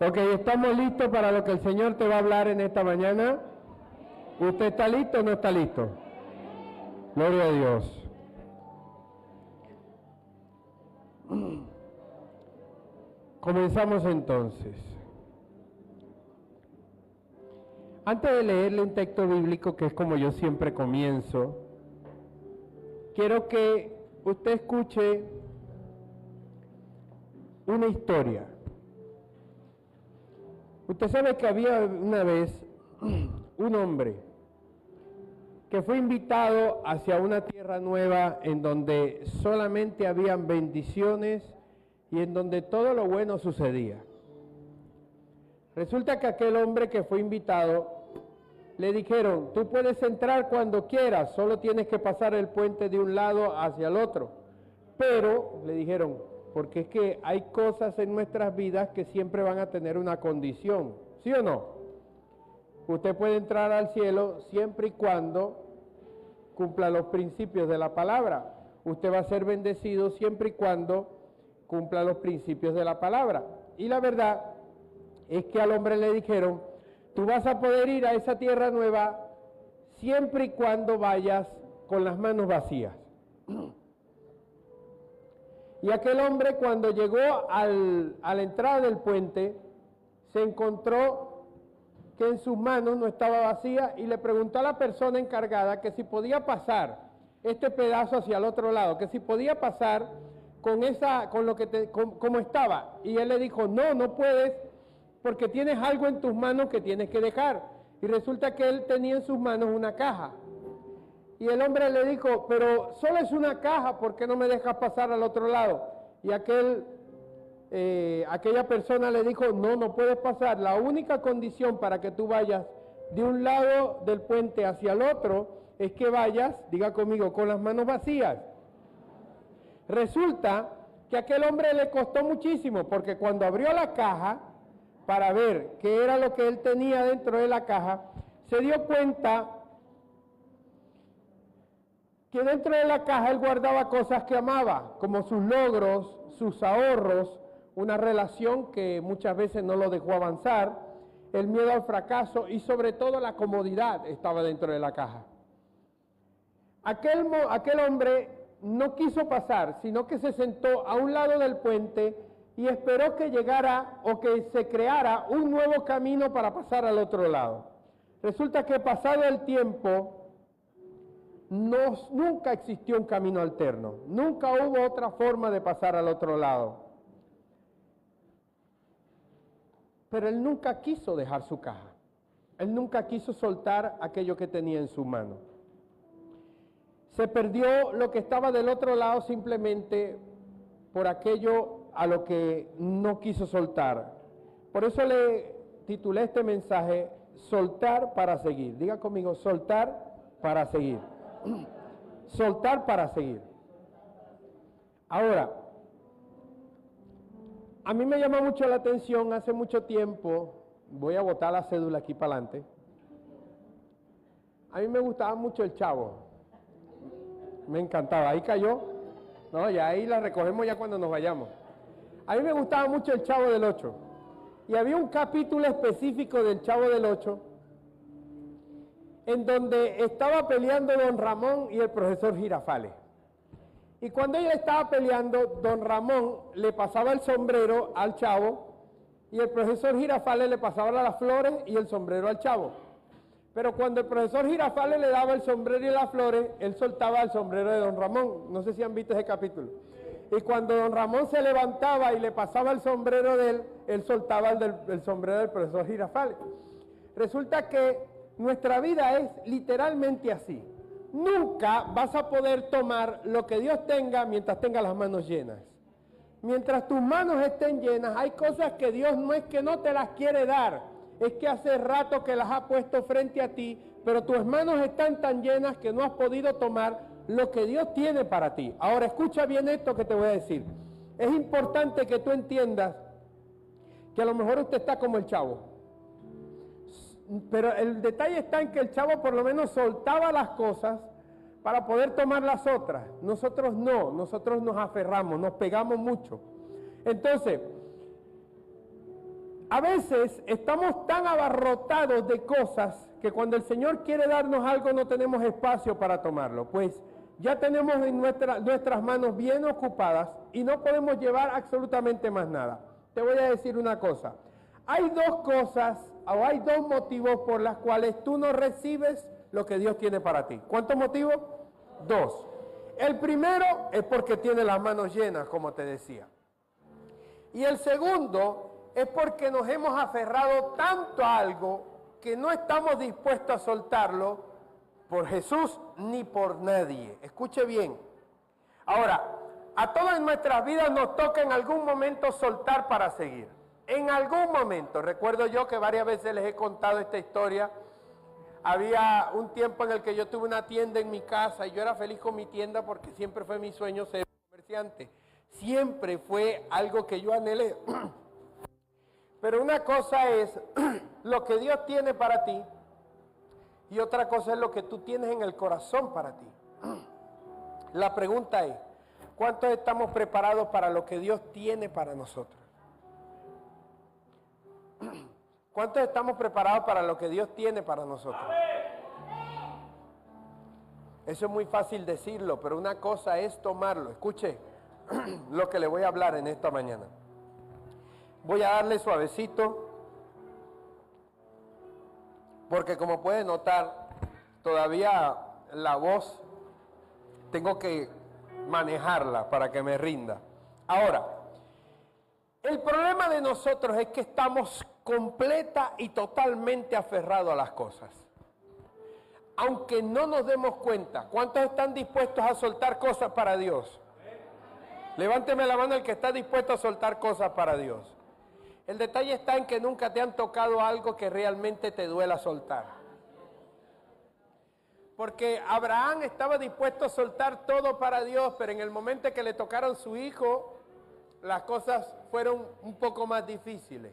Ok, ¿estamos listos para lo que el Señor te va a hablar en esta mañana? ¿Usted está listo o no está listo? Gloria a Dios. Comenzamos entonces. Antes de leerle un texto bíblico, que es como yo siempre comienzo, quiero que usted escuche una historia. Usted sabe que había una vez un hombre que fue invitado hacia una tierra nueva en donde solamente habían bendiciones y en donde todo lo bueno sucedía. Resulta que aquel hombre que fue invitado le dijeron: tú puedes entrar cuando quieras, solo tienes que pasar el puente de un lado hacia el otro. Pero, le dijeron, porque es que hay cosas en nuestras vidas que siempre van a tener una condición, ¿sí o no? Usted puede entrar al cielo siempre y cuando cumpla los principios de la palabra. Usted va a ser bendecido siempre y cuando cumpla los principios de la palabra. Y la verdad es que al hombre le dijeron: tú vas a poder ir a esa tierra nueva siempre y cuando vayas con las manos vacías. Y aquel hombre, cuando llegó a la entrada del puente, se encontró que en sus manos no estaba vacía y le preguntó a la persona encargada que si podía pasar este pedazo hacia el otro lado, que si podía pasar con lo que como estaba. Y él le dijo: no, no puedes, porque tienes algo en tus manos que tienes que dejar. Y resulta que él tenía en sus manos una caja. Y el hombre le dijo: pero solo es una caja, ¿por qué no me dejas pasar al otro lado? Y aquella persona le dijo: no, no puedes pasar. La única condición para que tú vayas de un lado del puente hacia el otro es que vayas, diga conmigo, con las manos vacías. Resulta que a aquel hombre le costó muchísimo, porque cuando abrió la caja para ver qué era lo que él tenía dentro de la caja, se dio cuenta que dentro de la caja él guardaba cosas que amaba, como sus logros, sus ahorros, una relación que muchas veces no lo dejó avanzar, el miedo al fracaso y sobre todo la comodidad estaba dentro de la caja. Aquel hombre no quiso pasar, sino que se sentó a un lado del puente y esperó que llegara o que se creara un nuevo camino para pasar al otro lado. Resulta que pasado el tiempo, nunca existió un camino alterno, nunca hubo otra forma de pasar al otro lado. Pero él nunca quiso dejar su caja, él nunca quiso soltar aquello que tenía en su mano. Se perdió lo que estaba del otro lado simplemente por aquello a lo que no quiso soltar. Por eso le titulé este mensaje: soltar para seguir. Diga conmigo: soltar para seguir. Soltar para seguir. Ahora, a mí me llama mucho la atención, hace mucho tiempo, voy a botar la cédula aquí para adelante, a mí me gustaba mucho el Chavo, me encantaba, ahí cayó, no, ya ahí la recogemos ya cuando nos vayamos. A mí me gustaba mucho el Chavo del Ocho, y había un capítulo específico del Chavo del Ocho, en donde estaba peleando don Ramón y el profesor Girafales. Y cuando ella estaba peleando, don Ramón le pasaba el sombrero al Chavo y el profesor Girafales le pasaba las flores y el sombrero al Chavo. Pero cuando el profesor Girafales le daba el sombrero y las flores, él soltaba el sombrero de don Ramón. No sé si han visto ese capítulo. Y cuando don Ramón se levantaba y le pasaba el sombrero de él soltaba el sombrero del profesor Girafales. Resulta que nuestra vida es literalmente así. Nunca vas a poder tomar lo que Dios tenga mientras tengas las manos llenas. Mientras tus manos estén llenas, hay cosas que Dios no es que no te las quiere dar, es que hace rato que las ha puesto frente a ti, pero tus manos están tan llenas que no has podido tomar lo que Dios tiene para ti. Ahora escucha bien esto que te voy a decir. Es importante que tú entiendas que a lo mejor usted está como el Chavo. Pero el detalle está en que el Chavo por lo menos soltaba las cosas para poder tomar las otras. Nosotros no, nosotros nos aferramos, nos pegamos mucho. Entonces, A veces estamos tan abarrotados de cosas que cuando el Señor quiere darnos algo no tenemos espacio para tomarlo, pues ya tenemos en nuestras manos bien ocupadas y no podemos llevar absolutamente más nada. Te voy a decir una cosa, hay dos cosas o hay dos motivos por los cuales tú no recibes lo que Dios tiene para ti. ¿Cuántos motivos? Dos. El primero es porque tiene las manos llenas, como te decía. Y el segundo es porque nos hemos aferrado tanto a algo que no estamos dispuestos a soltarlo por Jesús ni por nadie. Escuche bien. Ahora, a todas nuestras vidas nos toca en algún momento soltar para seguir. En algún momento, recuerdo yo que varias veces les he contado esta historia. Había un tiempo en el que yo tuve una tienda en mi casa y yo era feliz con mi tienda porque siempre fue mi sueño ser comerciante. Siempre fue algo que yo anhelé. Pero una cosa es lo que Dios tiene para ti y otra cosa es lo que tú tienes en el corazón para ti. La pregunta es, ¿cuántos estamos preparados para lo que Dios tiene para nosotros? ¿Cuántos estamos preparados para lo que Dios tiene para nosotros? Eso es muy fácil decirlo, pero una cosa es tomarlo. Escuche lo que le voy a hablar en esta mañana. Voy a darle suavecito, porque como puede notar, todavía la voz tengo que manejarla para que me rinda. Ahora, el problema de nosotros es que estamos completa y totalmente aferrados a las cosas. Aunque no nos demos cuenta, ¿cuántos están dispuestos a soltar cosas para Dios? Levánteme la mano el que está dispuesto a soltar cosas para Dios. El detalle está en que nunca te han tocado algo que realmente te duela soltar. Porque Abraham estaba dispuesto a soltar todo para Dios, pero en el momento que le tocaron su hijo, las cosas fueron un poco más difíciles.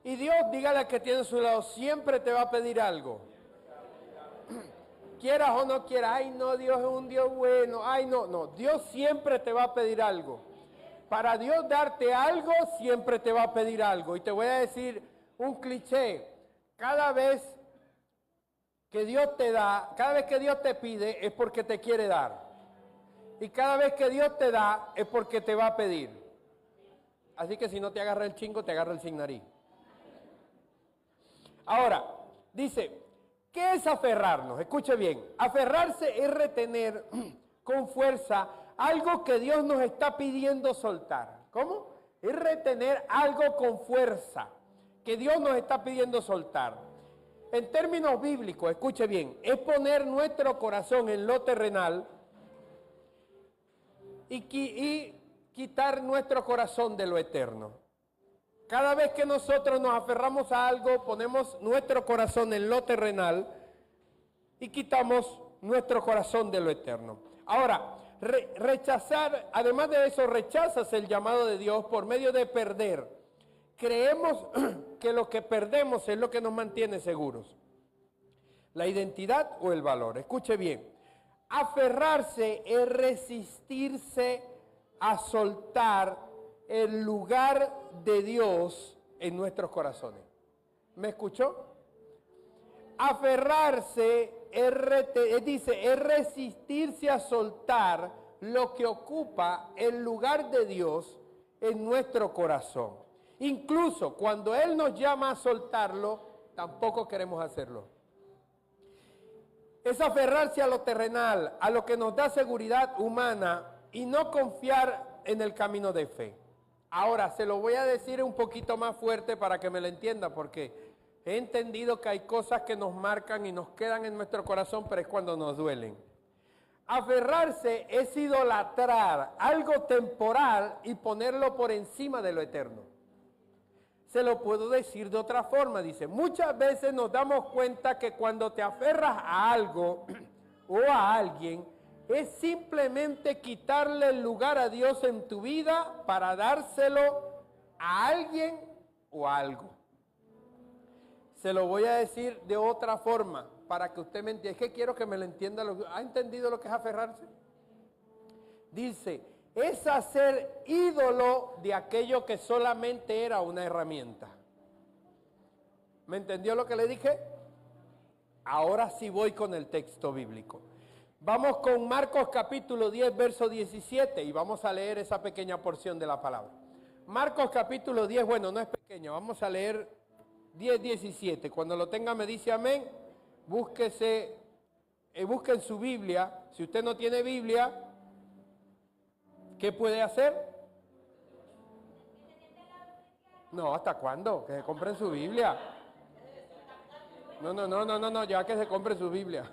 Y Dios, dígale al que tiene a su lado, siempre te va a pedir algo. Quieras o no quieras, ay no, Dios es un Dios bueno, ay no, Dios siempre te va a pedir algo. Para Dios darte algo, siempre te va a pedir algo. Y te voy a decir un cliché, cada vez que Dios te da, cada vez que Dios te pide es porque te quiere dar. Y cada vez que Dios te da es porque te va a pedir. Así que si no te agarra el chingo, te agarra el sin nariz. Ahora, dice, ¿qué es aferrarnos? Escuche bien, aferrarse es retener con fuerza algo que Dios nos está pidiendo soltar. ¿Cómo? Es retener algo con fuerza que Dios nos está pidiendo soltar. En términos bíblicos, escuche bien, es poner nuestro corazón en lo terrenal y quitar nuestro corazón de lo eterno. Cada vez que nosotros nos aferramos a algo, ponemos nuestro corazón en lo terrenal y quitamos nuestro corazón de lo eterno. Ahora, rechazar, además de eso, rechazas el llamado de Dios por medio de perder. Creemos que lo que perdemos es lo que nos mantiene seguros. La identidad o el valor. Escuche bien. Aferrarse es resistirse a soltar el lugar de Dios en nuestros corazones. ¿Me escuchó? Aferrarse es resistirse a soltar lo que ocupa el lugar de Dios en nuestro corazón. Incluso cuando Él nos llama a soltarlo, tampoco queremos hacerlo. Es aferrarse a lo terrenal, a lo que nos da seguridad humana y no confiar en el camino de fe. Ahora, se lo voy a decir un poquito más fuerte para que me lo entienda, porque he entendido que hay cosas que nos marcan y nos quedan en nuestro corazón, pero es cuando nos duelen. Aferrarse es idolatrar algo temporal y ponerlo por encima de lo eterno. Se lo puedo decir de otra forma, dice, muchas veces nos damos cuenta que cuando te aferras a algo o a alguien, es simplemente quitarle el lugar a Dios en tu vida para dárselo a alguien o a algo. Se lo voy a decir de otra forma para que usted me entienda. Es que quiero que me lo entienda. ¿Ha entendido lo que es aferrarse? Dice, es hacer ídolo de aquello que solamente era una herramienta. ¿Me entendió lo que le dije? Ahora sí voy con el texto bíblico. Vamos con Marcos capítulo 10, verso 17 y vamos a leer esa pequeña porción de la palabra. Marcos capítulo 10, bueno, no es pequeño, vamos a leer 10, 17. Cuando lo tenga me dice amén. Busquen su Biblia. Si usted no tiene Biblia, ¿qué puede hacer? No, ¿hasta cuándo? Que se compren su Biblia. No, ya que se compre su Biblia.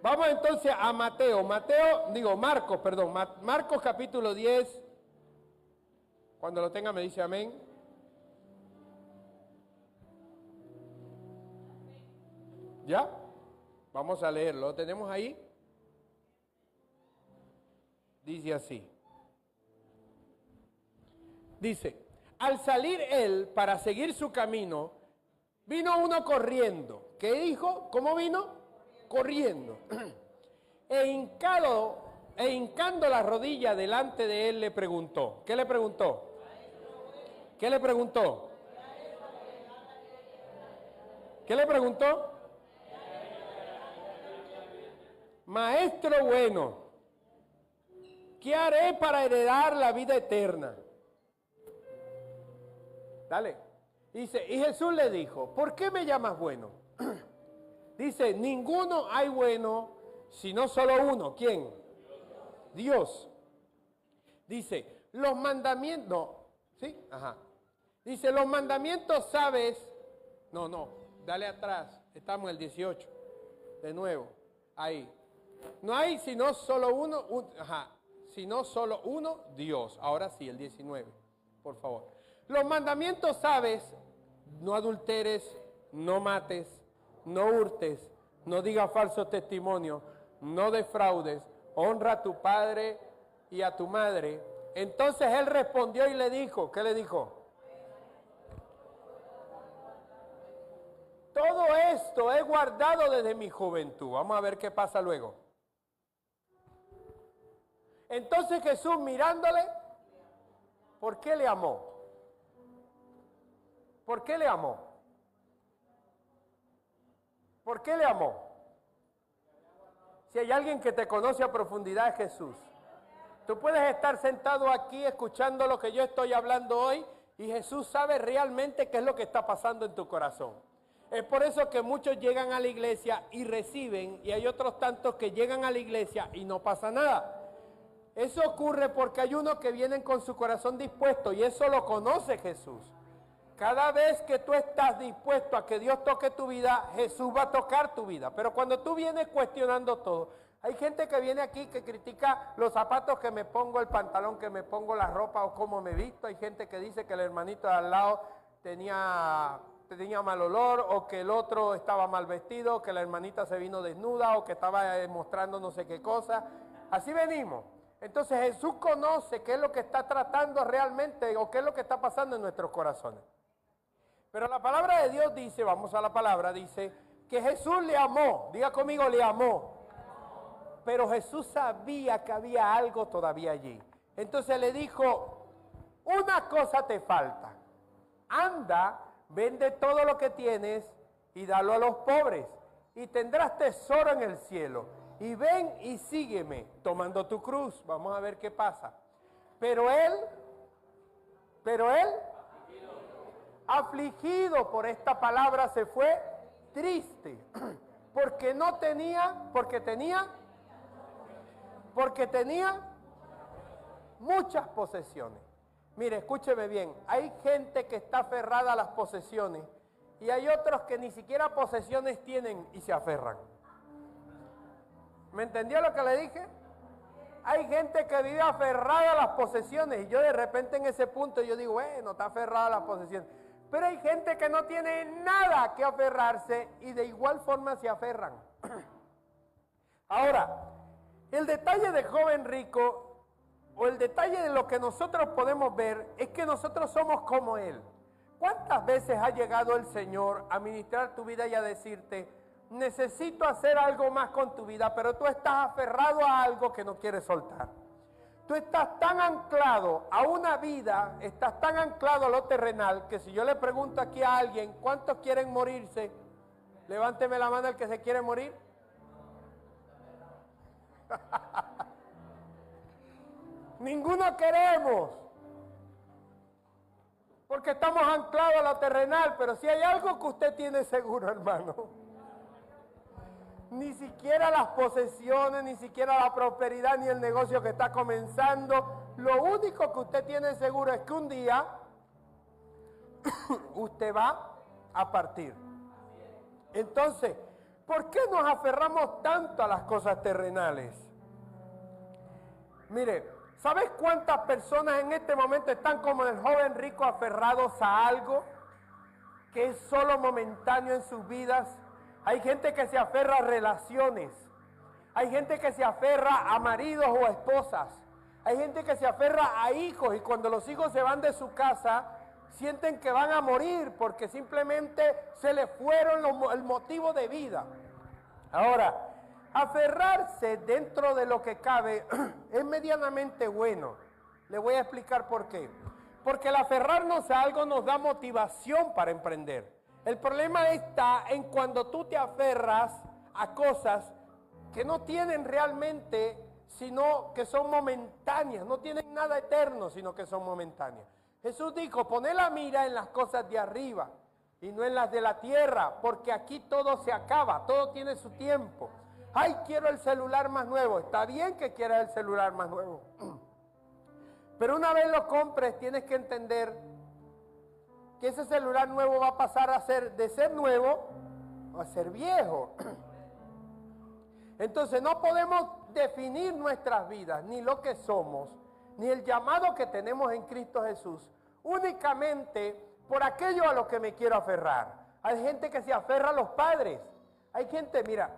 Vamos entonces a Marcos capítulo 10. Cuando lo tenga me dice amén. ¿Ya? Vamos a leerlo. ¿Lo tenemos ahí? Dice así. Dice, al salir él para seguir su camino, vino uno corriendo. ¿Qué dijo? ¿Cómo vino? Corriendo. E hincando la rodilla delante de él le preguntó. ¿Qué le preguntó? ¿Qué le preguntó? ¿Qué le preguntó? Maestro bueno, ¿qué haré para heredar la vida eterna? Dale. Dice, y Jesús le dijo, ¿por qué me llamas bueno? Dice, ninguno hay bueno, sino solo uno. ¿Quién? Dios. Dice, los mandamientos, no, ¿sí? Ajá. Dice, los mandamientos sabes, dale atrás, estamos en el 18, de nuevo, ahí. No hay sino solo uno, sino solo uno, Dios. Ahora sí, el 19, por favor. Los mandamientos sabes, no adulteres, no mates, no hurtes, no digas falso testimonio, no defraudes, honra a tu padre y a tu madre. Entonces él respondió y le dijo, ¿qué le dijo? Todo esto he guardado desde mi juventud. Vamos a ver qué pasa luego. Entonces Jesús mirándole, ¿por qué le amó? ¿Por qué le amó? ¿Por qué le amó? Si hay alguien que te conoce a profundidad es Jesús. Tú puedes estar sentado aquí escuchando lo que yo estoy hablando hoy y Jesús sabe realmente qué es lo que está pasando en tu corazón. Es por eso que muchos llegan a la iglesia y reciben y hay otros tantos que llegan a la iglesia y no pasa nada. Eso ocurre porque hay unos que vienen con su corazón dispuesto y eso lo conoce Jesús. Cada vez que tú estás dispuesto a que Dios toque tu vida, Jesús va a tocar tu vida. Pero cuando tú vienes cuestionando todo, hay gente que viene aquí que critica los zapatos que me pongo, el pantalón que me pongo, la ropa o cómo me visto. Hay gente que dice que el hermanito de al lado tenía mal olor o que el otro estaba mal vestido, que la hermanita se vino desnuda o que estaba mostrando no sé qué cosa. Así venimos. Entonces Jesús conoce qué es lo que está tratando realmente o qué es lo que está pasando en nuestros corazones. Pero la palabra de Dios dice, vamos a la palabra, dice que Jesús le amó. Diga conmigo, le amó. Pero Jesús sabía que había algo todavía allí. Entonces le dijo, una cosa te falta. Anda, vende todo lo que tienes y dalo a los pobres. Y tendrás tesoro en el cielo. Y ven y sígueme tomando tu cruz. Vamos a ver qué pasa. Pero él, afligido por esta palabra, se fue triste. Porque tenía muchas posesiones. Mire, escúcheme bien. Hay gente que está aferrada a las posesiones y hay otros que ni siquiera posesiones tienen y se aferran. ¿Me entendió lo que le dije? Hay gente que vive aferrada a las posesiones y yo de repente en ese punto yo digo, bueno, está aferrada a las posesiones. Pero hay gente que no tiene nada que aferrarse y de igual forma se aferran. Ahora, el detalle del joven rico o el detalle de lo que nosotros podemos ver es que nosotros somos como él. ¿Cuántas veces ha llegado el Señor a ministrar tu vida y a decirte, necesito hacer algo más con tu vida, pero tú estás aferrado a algo que no quieres soltar? Tú estás tan anclado a una vida, estás tan anclado a lo terrenal, que si yo le pregunto aquí a alguien, ¿cuántos quieren morirse? Levánteme la mano el que se quiere morir. Ninguno queremos. Porque estamos anclados a lo terrenal, pero si hay algo que usted tiene seguro, hermano, ni siquiera las posesiones, ni siquiera la prosperidad, ni el negocio que está comenzando, lo único que usted tiene seguro es que un día usted va a partir. Entonces, ¿por qué nos aferramos tanto a las cosas terrenales? Mire, ¿sabes cuántas personas en este momento están como el joven rico aferrados a algo que es solo momentáneo en sus vidas? Hay gente que se aferra a relaciones, hay gente que se aferra a maridos o a esposas, hay gente que se aferra a hijos y cuando los hijos se van de su casa sienten que van a morir porque simplemente se les fueron el motivo de vida. Ahora, aferrarse dentro de lo que cabe es medianamente bueno. Le voy a explicar por qué. Porque el aferrarnos a algo nos da motivación para emprender. El problema está en cuando tú te aferras a cosas que no tienen realmente, sino que son momentáneas, no tienen nada eterno, sino que son momentáneas. Jesús dijo, poné la mira en las cosas de arriba y no en las de la tierra, porque aquí todo se acaba, todo tiene su tiempo. Ay, quiero el celular más nuevo. Está bien que quieras el celular más nuevo. Pero una vez lo compres, tienes que entender que ese celular nuevo va a pasar de ser nuevo a ser viejo. Entonces no podemos definir nuestras vidas, ni lo que somos, ni el llamado que tenemos en Cristo Jesús, únicamente por aquello a lo que me quiero aferrar. Hay gente que se aferra a los padres. Hay gente, mira,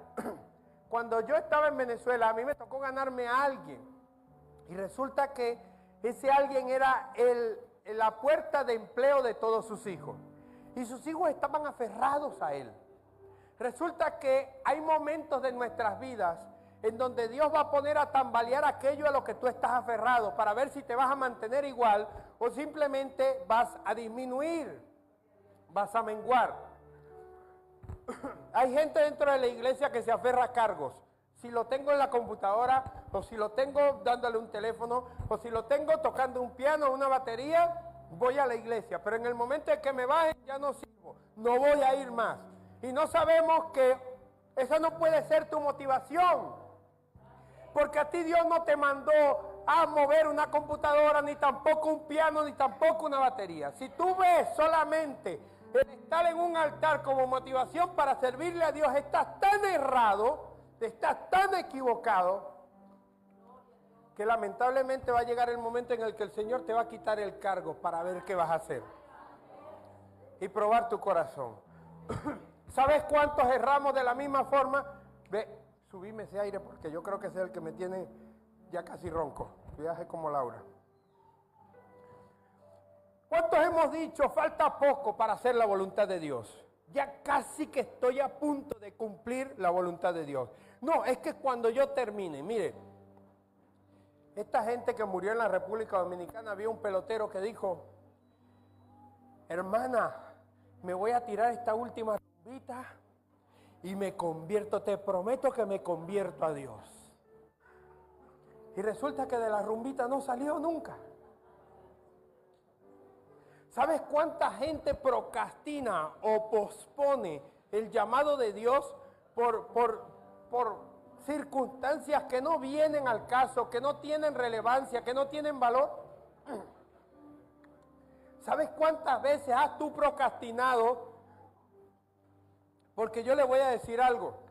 cuando yo estaba en Venezuela, a mí me tocó ganarme a alguien. Y resulta que ese alguien era la puerta de empleo de todos sus hijos. Y sus hijos estaban aferrados a él. Resulta que hay momentos de nuestras vidas en donde Dios va a poner a tambalear aquello a lo que tú estás aferrado para ver si te vas a mantener igual o simplemente vas a disminuir, vas a menguar. Hay gente dentro de la iglesia que se aferra a cargos. Si lo tengo en la computadora, o si lo tengo dándole un teléfono, o si lo tengo tocando un piano o una batería, voy a la iglesia. Pero en el momento en que me bajen ya no sirvo, no voy a ir más. Y no sabemos que esa no puede ser tu motivación. Porque a ti Dios no te mandó a mover una computadora, ni tampoco un piano, ni tampoco una batería. Si tú ves solamente el estar en un altar como motivación para servirle a Dios, estás tan errado, estás tan equivocado, que lamentablemente va a llegar el momento en el que el Señor te va a quitar el cargo para ver qué vas a hacer y probar tu corazón. ¿Sabes cuántos erramos de la misma forma? Ve, subime ese aire porque yo creo que ese es el que me tiene ya casi ronco. Viaje como Laura. ¿Cuántos hemos dicho, falta poco para hacer la voluntad de Dios? Ya casi que estoy a punto de cumplir la voluntad de Dios. No, es que cuando yo termine, mire, esta gente que murió en la República Dominicana, había un pelotero que dijo, hermana, me voy a tirar esta última rumbita y me convierto, te prometo que me convierto a Dios. Y resulta que de la rumbita no salió nunca. ¿Sabes cuánta gente procrastina o pospone el llamado de Dios por circunstancias que no vienen al caso, que no tienen relevancia, que no tienen valor? ¿Sabes cuántas veces has tú procrastinado? Porque yo le voy a decir algo.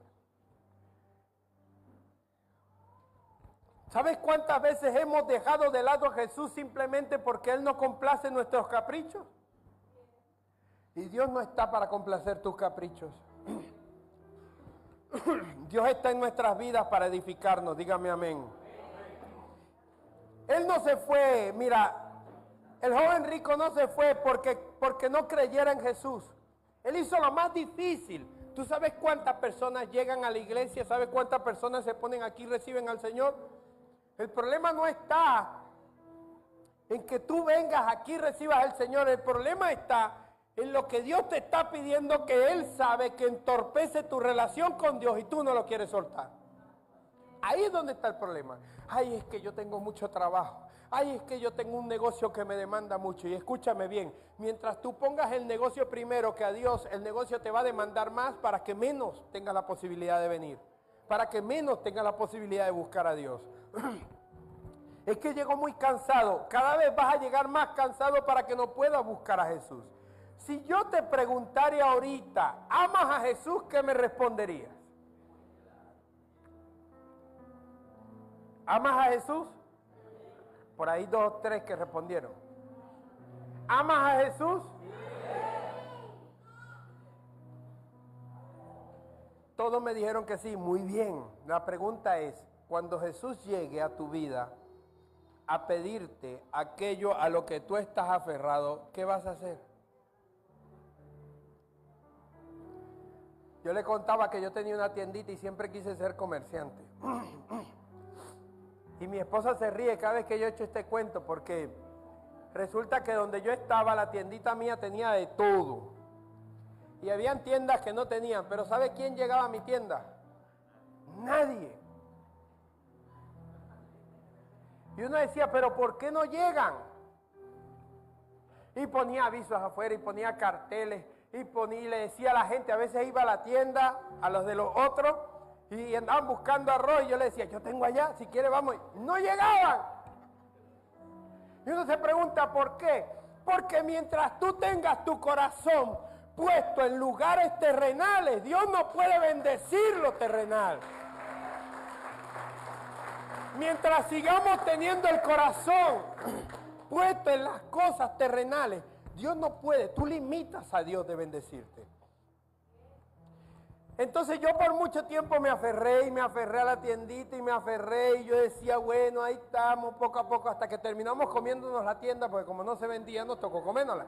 ¿Sabes cuántas veces hemos dejado de lado a Jesús simplemente porque Él no complace nuestros caprichos? Y Dios no está para complacer tus caprichos. Dios está en nuestras vidas para edificarnos, dígame amén. Él no se fue, mira, el joven rico no se fue porque no creyera en Jesús. Él hizo lo más difícil. ¿Tú sabes cuántas personas llegan a la iglesia? ¿Sabes cuántas personas se ponen aquí y reciben al Señor? El problema no está en que tú vengas aquí y recibas al Señor. El problema está en lo que Dios te está pidiendo, que Él sabe que entorpece tu relación con Dios y tú no lo quieres soltar. Ahí es donde está el problema. Ay, es que yo tengo mucho trabajo. Ay, es que yo tengo un negocio que me demanda mucho. Y escúchame bien, mientras tú pongas el negocio primero que a Dios, el negocio te va a demandar más para que menos tengas la posibilidad de venir. Para que menos tengas la posibilidad de buscar a Dios. Es que llego muy cansado. Cada vez vas a llegar más cansado para que no puedas buscar a Jesús. Si yo te preguntara ahorita, ¿amas a Jesús? ¿Qué me responderías? ¿Amas a Jesús? Por ahí 2 o 3 que respondieron. ¿Amas a Jesús? Todos me dijeron que sí, muy bien. La pregunta es, cuando Jesús llegue a tu vida a pedirte aquello a lo que tú estás aferrado, ¿qué vas a hacer? Yo le contaba que yo tenía una tiendita y siempre quise ser comerciante. Y mi esposa se ríe cada vez que yo echo este cuento porque resulta que donde yo estaba, la tiendita mía tenía de todo. Y habían tiendas que no tenían, pero ¿sabe quién llegaba a mi tienda? Nadie. Y uno decía, ¿pero por qué no llegan? Y ponía avisos afuera y ponía carteles y le decía a la gente, a veces iba a la tienda, a los de los otros, y andaban buscando arroz y yo le decía, yo tengo allá, si quiere vamos. No llegaban. Y uno se pregunta, ¿por qué? Porque mientras tú tengas tu corazón puesto en lugares terrenales, Dios no puede bendecir lo terrenal. Mientras sigamos teniendo el corazón puesto en las cosas terrenales, Dios no puede, tú limitas a Dios de bendecirte. Entonces yo por mucho tiempo me aferré a la tiendita y me aferré y yo decía, bueno, ahí estamos poco a poco hasta que terminamos comiéndonos la tienda porque como no se vendía nos tocó comérnosla.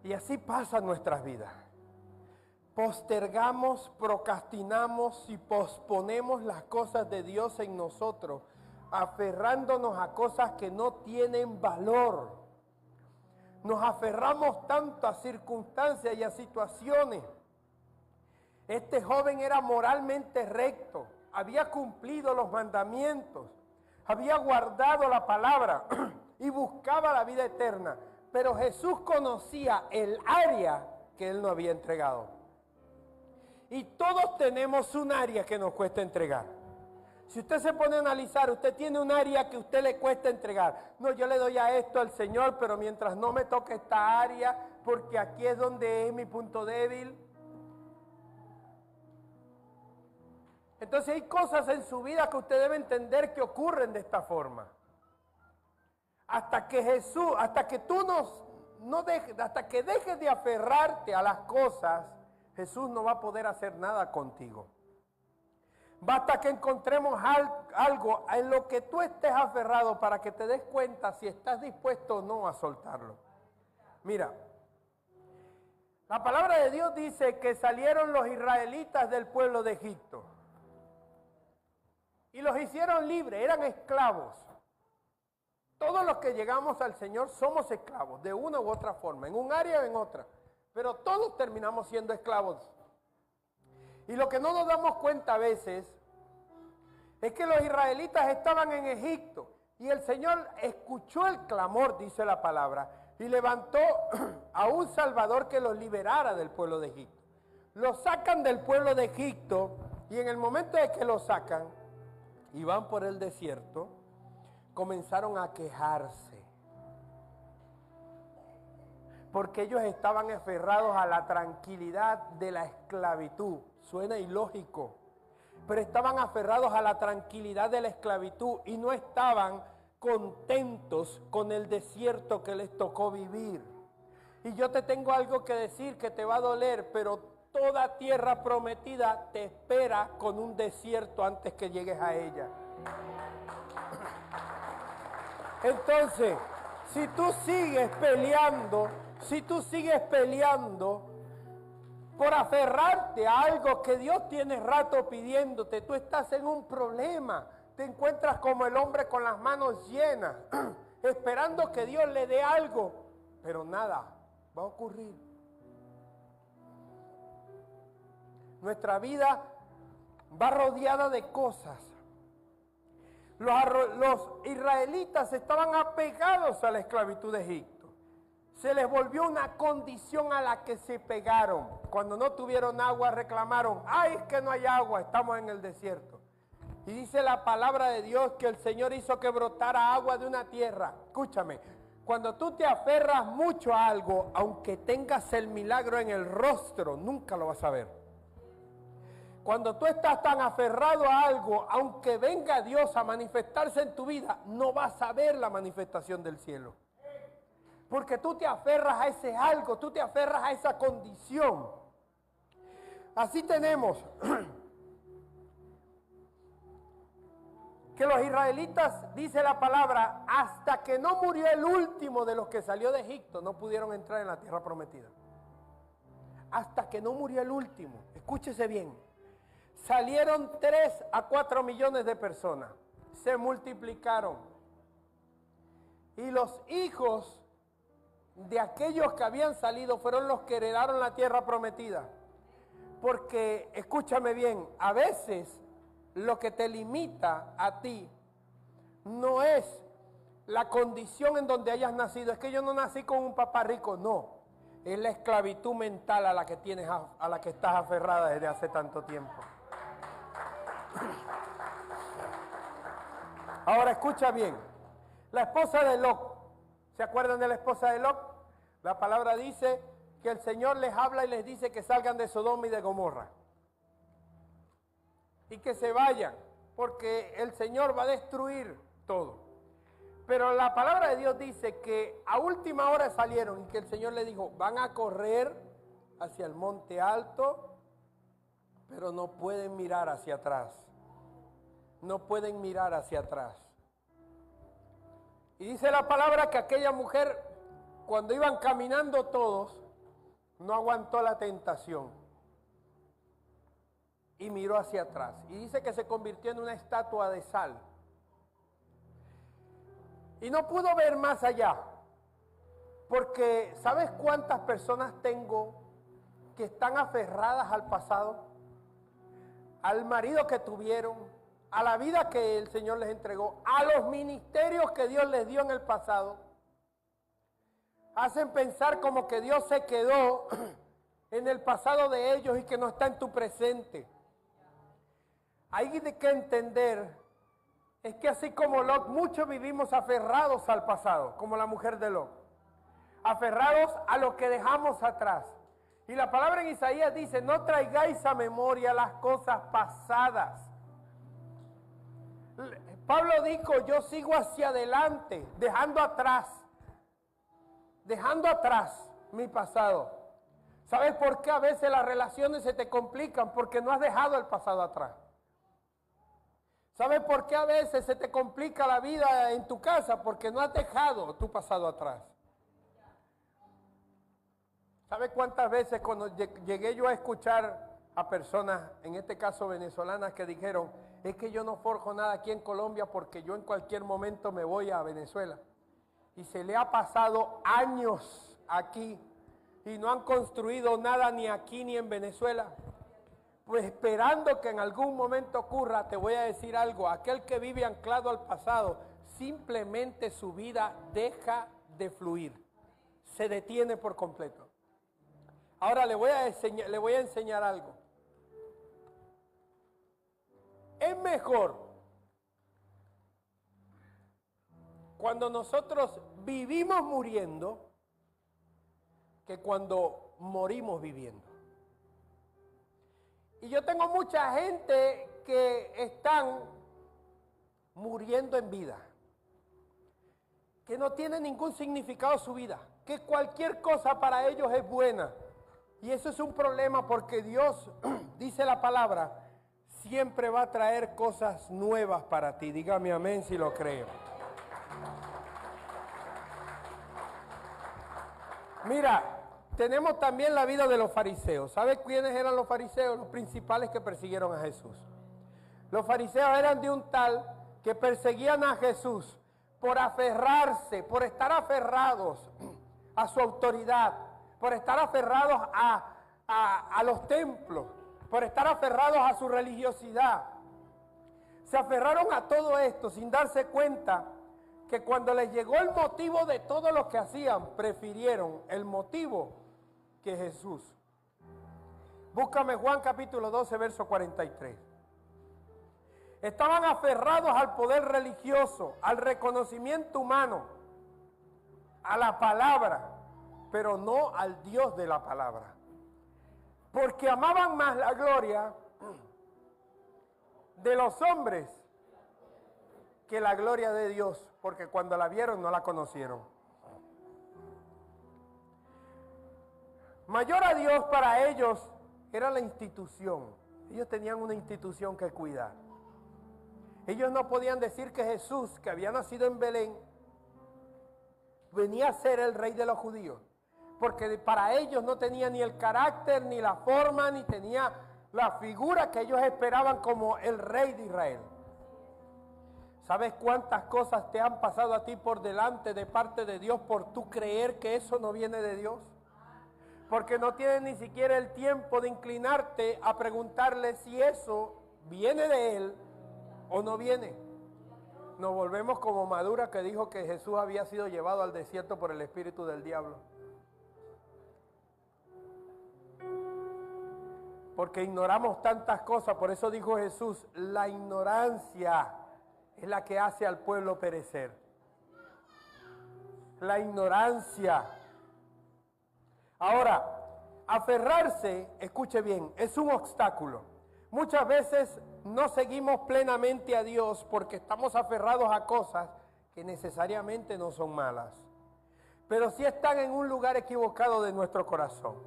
Y así pasan nuestras vidas. Postergamos, procrastinamos y posponemos las cosas de Dios en nosotros, aferrándonos a cosas que no tienen valor. Nos aferramos tanto a circunstancias y a situaciones. Este joven era moralmente recto, había cumplido los mandamientos, había guardado la palabra y buscaba la vida eterna. Pero Jesús conocía el área que él no había entregado. Y todos tenemos un área que nos cuesta entregar. Si usted se pone a analizar, usted tiene un área que a usted le cuesta entregar. No, yo le doy a esto al Señor, pero mientras no me toque esta área, porque aquí es donde es mi punto débil. Entonces hay cosas en su vida que usted debe entender que ocurren de esta forma. Hasta que Jesús, hasta que tú hasta que dejes de aferrarte a las cosas, Jesús no va a poder hacer nada contigo. Basta que encontremos algo en lo que tú estés aferrado para que te des cuenta si estás dispuesto o no a soltarlo. Mira, la palabra de Dios dice que salieron los israelitas del pueblo de Egipto y los hicieron libres, eran esclavos. Todos los que llegamos al Señor somos esclavos, de una u otra forma, en un área o en otra. Pero todos terminamos siendo esclavos. Y lo que no nos damos cuenta a veces es que los israelitas estaban en Egipto y el Señor escuchó el clamor, dice la palabra, y levantó a un Salvador que los liberara del pueblo de Egipto. Los sacan del pueblo de Egipto y en el momento de que los sacan y van por el desierto, comenzaron a quejarse. Porque ellos estaban aferrados a la tranquilidad de la esclavitud. Suena ilógico, pero estaban aferrados a la tranquilidad de la esclavitud y no estaban contentos con el desierto que les tocó vivir. Y yo te tengo algo que decir que te va a doler, pero toda tierra prometida te espera con un desierto antes que llegues a ella. Entonces, si tú sigues peleando, por aferrarte a algo que Dios tiene rato pidiéndote. Tú estás en un problema, te encuentras como el hombre con las manos llenas, esperando que Dios le dé algo, pero nada va a ocurrir. Nuestra vida va rodeada de cosas. Los israelitas estaban apegados a la esclavitud de Egipto. Se les volvió una condición a la que se pegaron. Cuando no tuvieron agua reclamaron, ¡ay, es que no hay agua, estamos en el desierto! Y dice la palabra de Dios que el Señor hizo que brotara agua de una tierra. Escúchame, cuando tú te aferras mucho a algo, aunque tengas el milagro en el rostro, nunca lo vas a ver. Cuando tú estás tan aferrado a algo, aunque venga Dios a manifestarse en tu vida, no vas a ver la manifestación del cielo. Porque tú te aferras a ese algo, tú te aferras a esa condición. Así tenemos que los israelitas, dice la palabra, hasta que no murió el último de los que salió de Egipto, no pudieron entrar en la tierra prometida. Hasta que no murió el último, escúchese bien, salieron 3 a 4 millones de personas, se multiplicaron. Y los hijos de aquellos que habían salido fueron los que heredaron la tierra prometida. Porque, escúchame bien, a veces lo que te limita a ti no es la condición en donde hayas nacido. Es que yo no nací con un papá rico, no. Es la esclavitud mental a la que tienes, a la que estás aferrada desde hace tanto tiempo. Ahora escucha bien, la esposa de Lot, ¿se acuerdan de la esposa de Lot? La palabra dice que el Señor les habla y les dice que salgan de Sodoma y de Gomorra. Y que se vayan, porque el Señor va a destruir todo. Pero la palabra de Dios dice que a última hora salieron y que el Señor les dijo, van a correr hacia el monte alto, pero no pueden mirar hacia atrás. No pueden mirar hacia atrás. Y dice la palabra que aquella mujer, cuando iban caminando todos, no aguantó la tentación y miró hacia atrás. Y dice que se convirtió en una estatua de sal. Y no pudo ver más allá, porque ¿sabes cuántas personas tengo que están aferradas al pasado? Al marido que tuvieron, a la vida que el Señor les entregó, a los ministerios que Dios les dio en el pasado. Hacen pensar como que Dios se quedó en el pasado de ellos y que no está en tu presente. Hay que entender, es que así como Lot, muchos vivimos aferrados al pasado, como la mujer de Lot. Aferrados a lo que dejamos atrás. Y la palabra en Isaías dice, no traigáis a memoria las cosas pasadas. Pablo dijo, yo sigo hacia adelante, dejando atrás mi pasado. ¿Sabes por qué a veces las relaciones se te complican? Porque no has dejado el pasado atrás. ¿Sabes por qué a veces se te complica la vida en tu casa? Porque no has dejado tu pasado atrás. ¿Sabes cuántas veces cuando llegué yo a escuchar a personas, en este caso venezolanas, que dijeron, es que yo no forjo nada aquí en Colombia porque yo en cualquier momento me voy a Venezuela? Y se le ha pasado años aquí y no han construido nada ni aquí ni en Venezuela. Pues esperando que en algún momento ocurra, te voy a decir algo, aquel que vive anclado al pasado, simplemente su vida deja de fluir, se detiene por completo. Ahora le voy a enseñar algo. Es mejor cuando nosotros vivimos muriendo que cuando morimos viviendo. Y yo tengo mucha gente que están muriendo en vida, que no tiene ningún significado su vida, que cualquier cosa para ellos es buena. Y eso es un problema porque Dios, dice la palabra, siempre va a traer cosas nuevas para ti. Dígame amén si lo creo. Mira, tenemos también la vida de los fariseos. ¿Sabe quiénes eran los fariseos? Los principales que persiguieron a Jesús. Los fariseos eran de un tal que perseguían a Jesús por aferrarse, por estar aferrados a su autoridad, por estar aferrados a los templos, por estar aferrados a su religiosidad. Se aferraron a todo esto sin darse cuenta que cuando les llegó el motivo de todo lo que hacían, prefirieron el motivo que Jesús. Búscame Juan capítulo 12, verso 43. Estaban aferrados al poder religioso, al reconocimiento humano, a la palabra, pero no al Dios de la palabra. Porque amaban más la gloria de los hombres que la gloria de Dios, porque cuando la vieron no la conocieron. Mayor a Dios para ellos era la institución. Ellos tenían una institución que cuidar. Ellos no podían decir que Jesús, que había nacido en Belén, venía a ser el rey de los judíos, porque para ellos no tenía ni el carácter, ni la forma, ni tenía la figura que ellos esperaban como el rey de Israel. ¿Sabes cuántas cosas te han pasado a ti por delante de parte de Dios por tú creer que eso no viene de Dios? Porque no tienes ni siquiera el tiempo de inclinarte a preguntarle si eso viene de Él o no viene. Nos volvemos como Madura, que dijo que Jesús había sido llevado al desierto por el espíritu del diablo. Porque ignoramos tantas cosas, por eso dijo Jesús, la ignorancia es la que hace al pueblo perecer. La ignorancia. Ahora, aferrarse, escuche bien, es un obstáculo. Muchas veces no seguimos plenamente a Dios porque estamos aferrados a cosas que necesariamente no son malas, pero sí están en un lugar equivocado de nuestro corazón.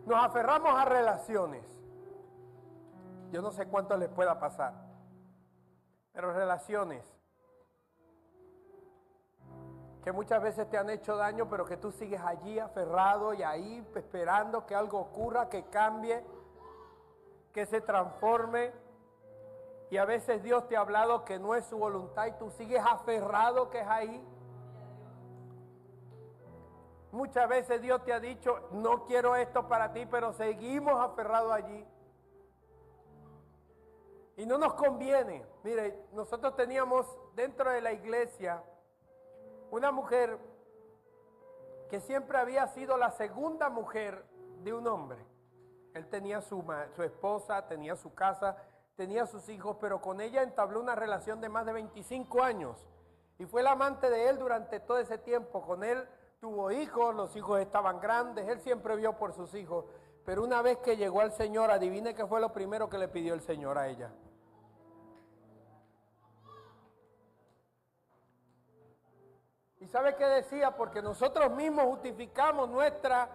Nos aferramos a relaciones. Yo no sé cuánto les pueda pasar, pero relaciones que muchas veces te han hecho daño, pero que tú sigues allí aferrado y ahí esperando que algo ocurra, que cambie, que se transforme. Y a veces Dios te ha hablado que no es su voluntad y tú sigues aferrado que es ahí. Muchas veces Dios te ha dicho, no quiero esto para ti, pero seguimos aferrados allí. Y no nos conviene. Mire, nosotros teníamos dentro de la iglesia una mujer que siempre había sido la segunda mujer de un hombre. Él tenía su esposa, tenía su casa, tenía sus hijos, pero con ella entabló una relación de más de 25 años. Y fue el amante de él durante todo ese tiempo. Con él tuvo hijos, los hijos estaban grandes, él siempre vio por sus hijos. Pero una vez que llegó al Señor, adivine qué fue lo primero que le pidió el Señor a ella. ¿Y sabe qué decía? Porque nosotros mismos justificamos nuestra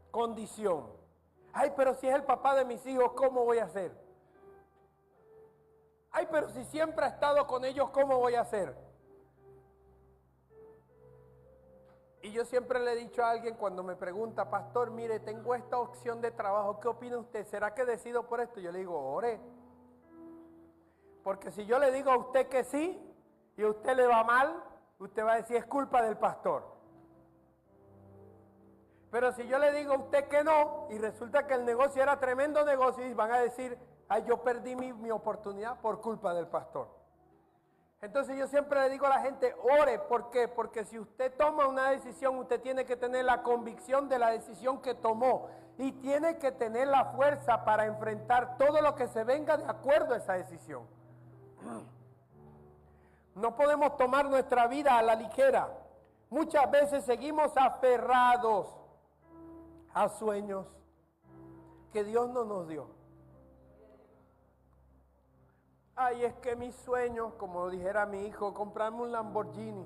condición. Ay, pero si es el papá de mis hijos, ¿cómo voy a hacer? Ay, pero si siempre ha estado con ellos, ¿cómo voy a hacer? Y yo siempre le he dicho a alguien cuando me pregunta, pastor, mire, tengo esta opción de trabajo, ¿qué opina usted? ¿Será que decido por esto? Yo le digo, ore. Porque si yo le digo a usted que sí y a usted le va mal, usted va a decir, es culpa del pastor. Pero si yo le digo a usted que no, y resulta que el negocio era tremendo negocio, y van a decir, ay, yo perdí mi oportunidad por culpa del pastor. Entonces yo siempre le digo a la gente, ore. ¿Por qué? Porque si usted toma una decisión, usted tiene que tener la convicción de la decisión que tomó. Y tiene que tener la fuerza para enfrentar todo lo que se venga de acuerdo a esa decisión. No podemos tomar nuestra vida a la ligera. Muchas veces seguimos aferrados a sueños que Dios no nos dio. Ay, es que mi sueño, como dijera mi hijo, comprarme un Lamborghini,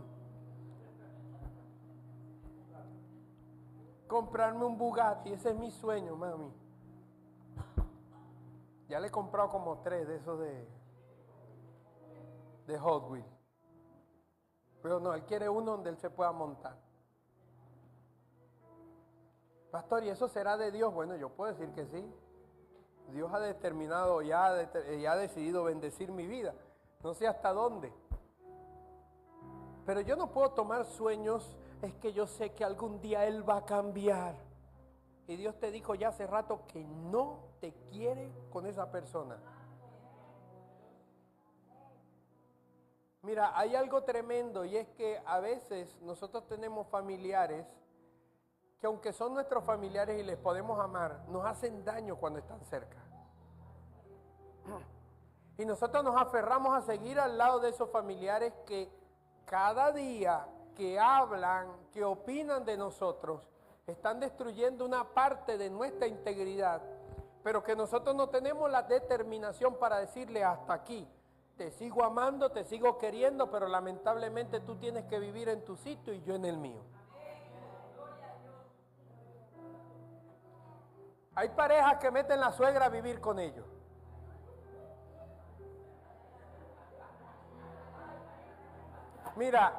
comprarme un Bugatti, ese es mi sueño, mami. Ya le he comprado como 3 de esos de Hot Wheels. Pero no, él quiere uno donde él se pueda montar. Pastor, ¿y eso será de Dios? Bueno, yo puedo decir que sí. Dios ha determinado, ya ha decidido bendecir mi vida. No sé hasta dónde. Pero yo no puedo tomar sueños, es que yo sé que algún día Él va a cambiar. Y Dios te dijo ya hace rato que no te quiere con esa persona. Mira, hay algo tremendo y es que a veces nosotros tenemos familiares que aunque son nuestros familiares y les podemos amar, nos hacen daño cuando están cerca. Y nosotros nos aferramos a seguir al lado de esos familiares que cada día que hablan, que opinan de nosotros, están destruyendo una parte de nuestra integridad, pero que nosotros no tenemos la determinación para decirle hasta aquí. Te sigo amando, te sigo queriendo, pero lamentablemente tú tienes que vivir en tu sitio y yo en el mío. Hay parejas que meten la suegra a vivir con ellos. Mira,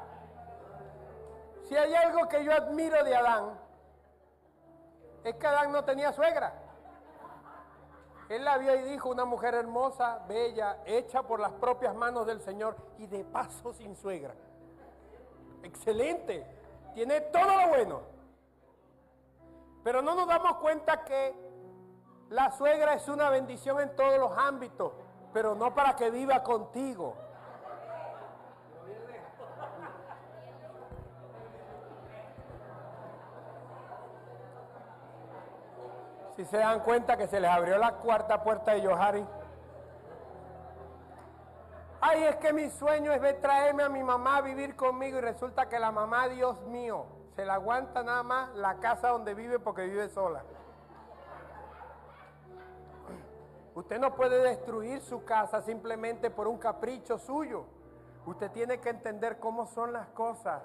si hay algo que yo admiro de Adán, es que Adán no tenía suegra. Él la vio y dijo, una mujer hermosa, bella, hecha por las propias manos del Señor y de paso sin suegra. Excelente, tiene todo lo bueno. Pero no nos damos cuenta que la suegra es una bendición en todos los ámbitos, pero no para que viva contigo. Si se dan cuenta que se les abrió la cuarta puerta de Johari. Ay, es que mi sueño es ver traerme a mi mamá a vivir conmigo y resulta que la mamá, Dios mío, se la aguanta nada más la casa donde vive porque vive sola. Usted no puede destruir su casa simplemente por un capricho suyo. Usted tiene que entender cómo son las cosas,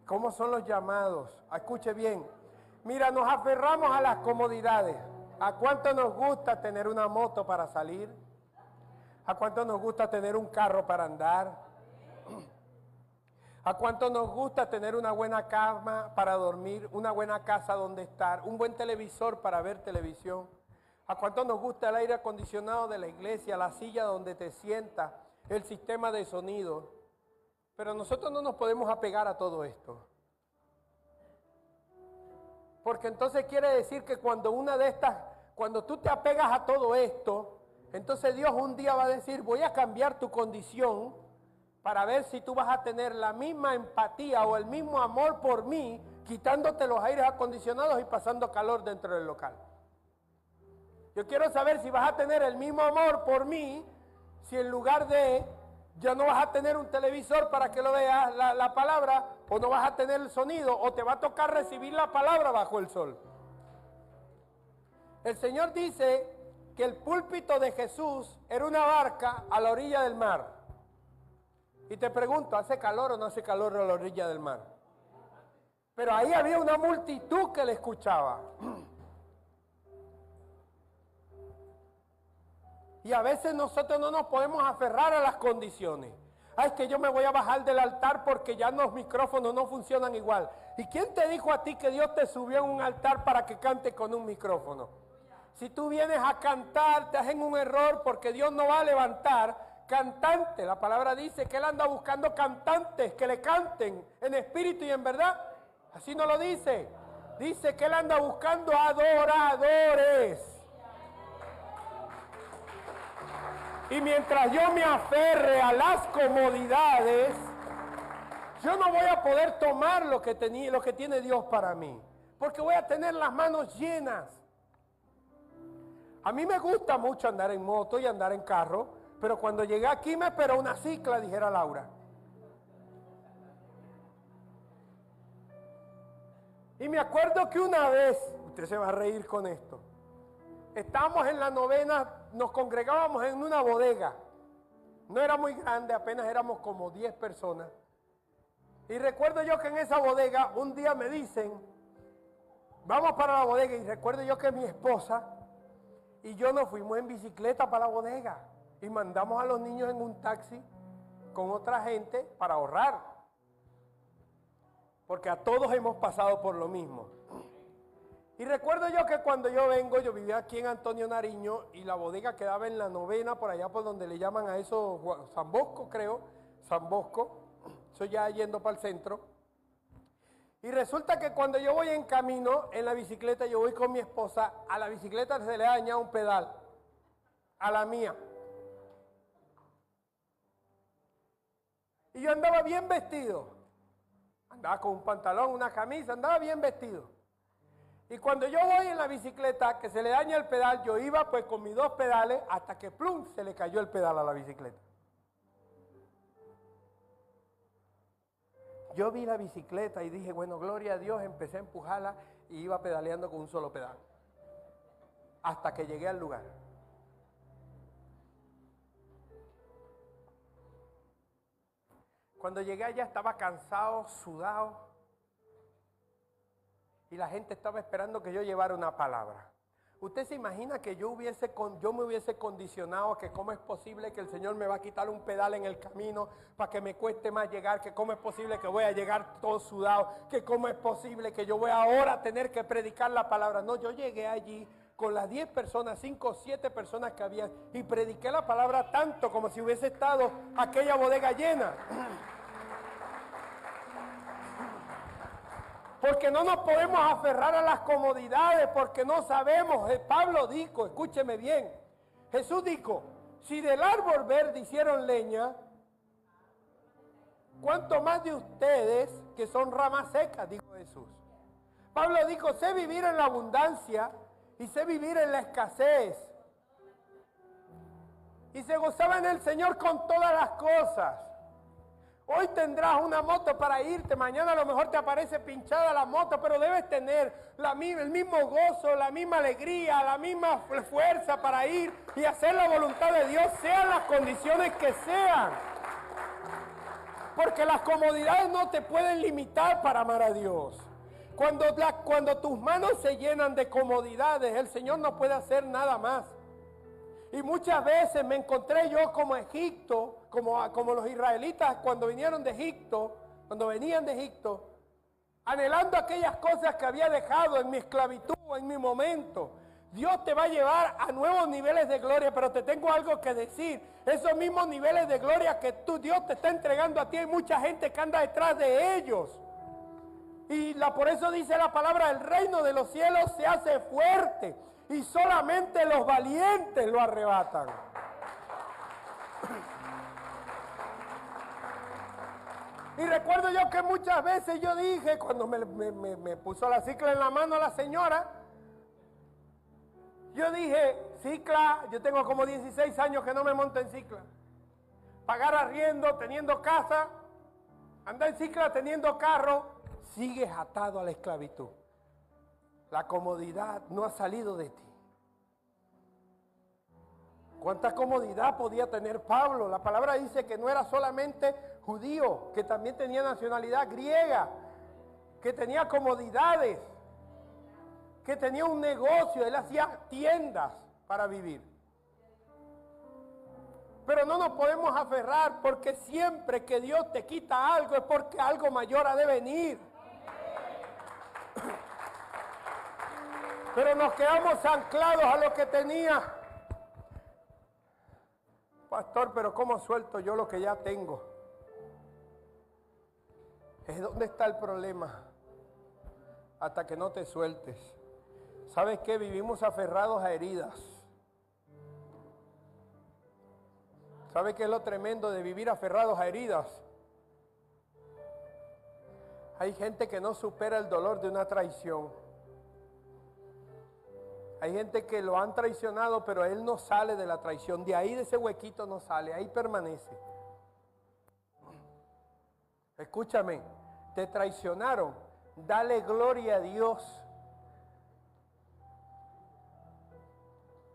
cómo son los llamados. Escuche bien. Mira, nos aferramos a las comodidades. ¿A cuánto nos gusta tener una moto para salir? ¿A cuánto nos gusta tener un carro para andar? ¿A cuánto nos gusta tener una buena cama para dormir, una buena casa donde estar, un buen televisor para ver televisión? ¿A cuánto nos gusta el aire acondicionado de la iglesia, la silla donde te sientas, el sistema de sonido? Pero nosotros no nos podemos apegar a todo esto. Porque entonces quiere decir que cuando tú te apegas a todo esto, entonces Dios un día va a decir, voy a cambiar tu condición para ver si tú vas a tener la misma empatía o el mismo amor por mí, quitándote los aires acondicionados y pasando calor dentro del local. Yo quiero saber si vas a tener el mismo amor por mí, si en lugar de, ya no vas a tener un televisor para que lo veas la palabra, o no vas a tener el sonido, o te va a tocar recibir la palabra bajo el sol. El Señor dice que el púlpito de Jesús era una barca a la orilla del mar. Y te pregunto, ¿hace calor o no hace calor a la orilla del mar? Pero ahí había una multitud que le escuchaba. Y a veces nosotros no nos podemos aferrar a las condiciones. Ah, es que yo me voy a bajar del altar porque ya los micrófonos no funcionan igual. ¿Y quién te dijo a ti que Dios te subió en un altar para que cante con un micrófono? Si tú vienes a cantar, te hacen un error porque Dios no va a levantar cantantes. La palabra dice que Él anda buscando cantantes que le canten en espíritu y en verdad. Así no lo dice. Dice que Él anda buscando adoradores. Y mientras yo me aferre a las comodidades, yo no voy a poder tomar lo que tiene Dios para mí. Porque voy a tener las manos llenas. A mí me gusta mucho andar en moto y andar en carro, pero cuando llegué aquí me esperó una cicla, dijera Laura. Y me acuerdo que una vez, usted se va a reír con esto, estábamos en la novena, nos congregábamos en una bodega. No era muy grande, apenas éramos como 10 personas. Y recuerdo yo que en esa bodega un día me dicen, vamos para la bodega. Y recuerdo yo que mi esposa y yo nos fuimos en bicicleta para la bodega. Y mandamos a los niños en un taxi con otra gente para ahorrar. Porque a todos hemos pasado por lo mismo. Y recuerdo yo que cuando yo vengo, yo vivía aquí en Antonio Nariño y la bodega quedaba en la Novena, por allá por donde le llaman a eso San Bosco, creo, San Bosco, eso ya yendo para el centro. Y resulta que cuando yo voy en camino, en la bicicleta, yo voy con mi esposa, a la bicicleta se le ha dañado un pedal, a la mía. Y yo andaba bien vestido, andaba con un pantalón, una camisa, andaba bien vestido. Y cuando yo voy en la bicicleta, que se le daña el pedal, yo iba pues con mis 2 pedales hasta que plum, se le cayó el pedal a la bicicleta. Yo vi la bicicleta y dije, bueno, gloria a Dios, empecé a empujarla y iba pedaleando con un solo pedal. Hasta que llegué al lugar. Cuando llegué allá estaba cansado, sudado. Y la gente estaba esperando que yo llevara una palabra. ¿Usted se imagina que yo me hubiese condicionado a que cómo es posible que el Señor me va a quitar un pedal en el camino para que me cueste más llegar? Que cómo es posible que voy a llegar todo sudado, que cómo es posible que yo voy ahora a tener que predicar la palabra. No, yo llegué allí con las 10 personas, 5 o 7 personas que había y prediqué la palabra tanto como si hubiese estado aquella bodega llena. Porque no nos podemos aferrar a las comodidades, porque no sabemos. Pablo dijo, escúcheme bien, Jesús dijo, si del árbol verde hicieron leña, ¿cuánto más de ustedes que son ramas secas? Dijo Jesús. Pablo dijo, sé vivir en la abundancia y sé vivir en la escasez. Y se gozaba en el Señor con todas las cosas. Hoy tendrás una moto para irte, mañana a lo mejor te aparece pinchada la moto, pero debes tener el mismo gozo, la misma alegría, la misma fuerza para ir y hacer la voluntad de Dios, sean las condiciones que sean. Porque las comodidades no te pueden limitar para amar a Dios. Cuando tus manos se llenan de comodidades, el Señor no puede hacer nada más. Y muchas veces me encontré yo como Egipto, como los israelitas cuando venían de Egipto, anhelando aquellas cosas que había dejado en mi esclavitud, en mi momento. Dios te va a llevar a nuevos niveles de gloria, pero te tengo algo que decir. Esos mismos niveles de gloria que Dios te está entregando a ti, hay mucha gente que anda detrás de ellos. Y por eso dice la palabra, el reino de los cielos se hace fuerte. Y solamente los valientes lo arrebatan. Y recuerdo yo que muchas veces yo dije, cuando me puso la cicla en la mano la señora, yo dije, cicla, yo tengo como 16 años que no me monto en cicla. Pagar arriendo, teniendo casa, andar en cicla, teniendo carro, sigues atado a la esclavitud. La comodidad no ha salido de ti. ¿Cuánta comodidad podía tener Pablo? La palabra dice que no era solamente judío, que también tenía nacionalidad griega, que tenía comodidades, que tenía un negocio, él hacía tiendas para vivir. Pero no nos podemos aferrar porque siempre que Dios te quita algo es porque algo mayor ha de venir. Pero nos quedamos anclados a lo que tenía. Pastor, pero ¿cómo suelto yo lo que ya tengo? ¿Es dónde está el problema? Hasta que no te sueltes. ¿Sabes qué? Vivimos aferrados a heridas. ¿Sabe qué es lo tremendo de vivir aferrados a heridas? Hay gente que no supera el dolor de una traición. Hay gente que lo han traicionado, pero él no sale de la traición. De ahí, de ese huequito no sale, ahí permanece. Escúchame, te traicionaron, dale gloria a Dios.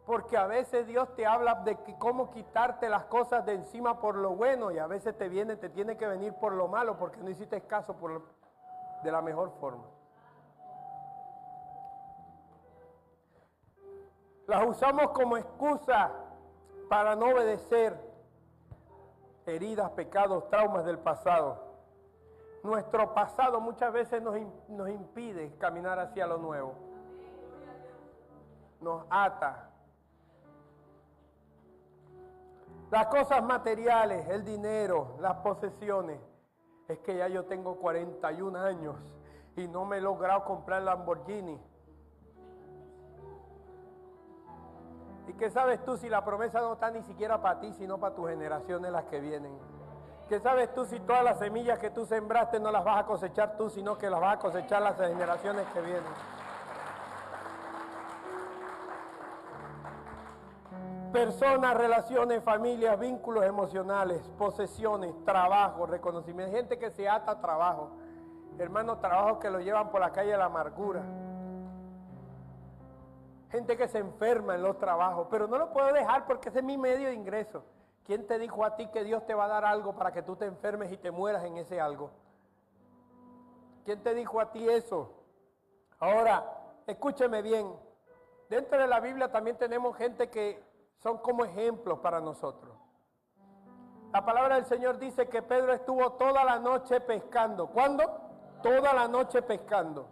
Porque a veces Dios te habla de cómo quitarte las cosas de encima por lo bueno y a veces te tiene que venir por lo malo porque no hiciste caso de la mejor forma. Las usamos como excusa para no obedecer. Heridas, pecados, traumas del pasado. Nuestro pasado muchas veces nos impide caminar hacia lo nuevo. nos ata. Las cosas materiales, el dinero, las posesiones. Es que ya yo tengo 41 años y no me he logrado comprar Lamborghini. ¿Y qué sabes tú si la promesa no está ni siquiera para ti, sino para tus generaciones las que vienen? ¿Qué sabes tú si todas las semillas que tú sembraste no las vas a cosechar tú, sino que las vas a cosechar las generaciones que vienen? Personas, relaciones, familias, vínculos emocionales, posesiones, trabajo, reconocimiento. Hay gente que se ata a trabajo. Hermanos, trabajos que lo llevan por la calle de la amargura. Gente que se enferma en los trabajos, pero no lo puedo dejar porque ese es mi medio de ingreso. ¿Quién te dijo a ti que Dios te va a dar algo para que tú te enfermes y te mueras en ese algo? ¿Quién te dijo a ti eso? Ahora, escúcheme bien. Dentro de la Biblia también tenemos gente que son como ejemplos para nosotros. La palabra del Señor dice que Pedro estuvo toda la noche pescando. ¿Cuándo? Toda la noche pescando.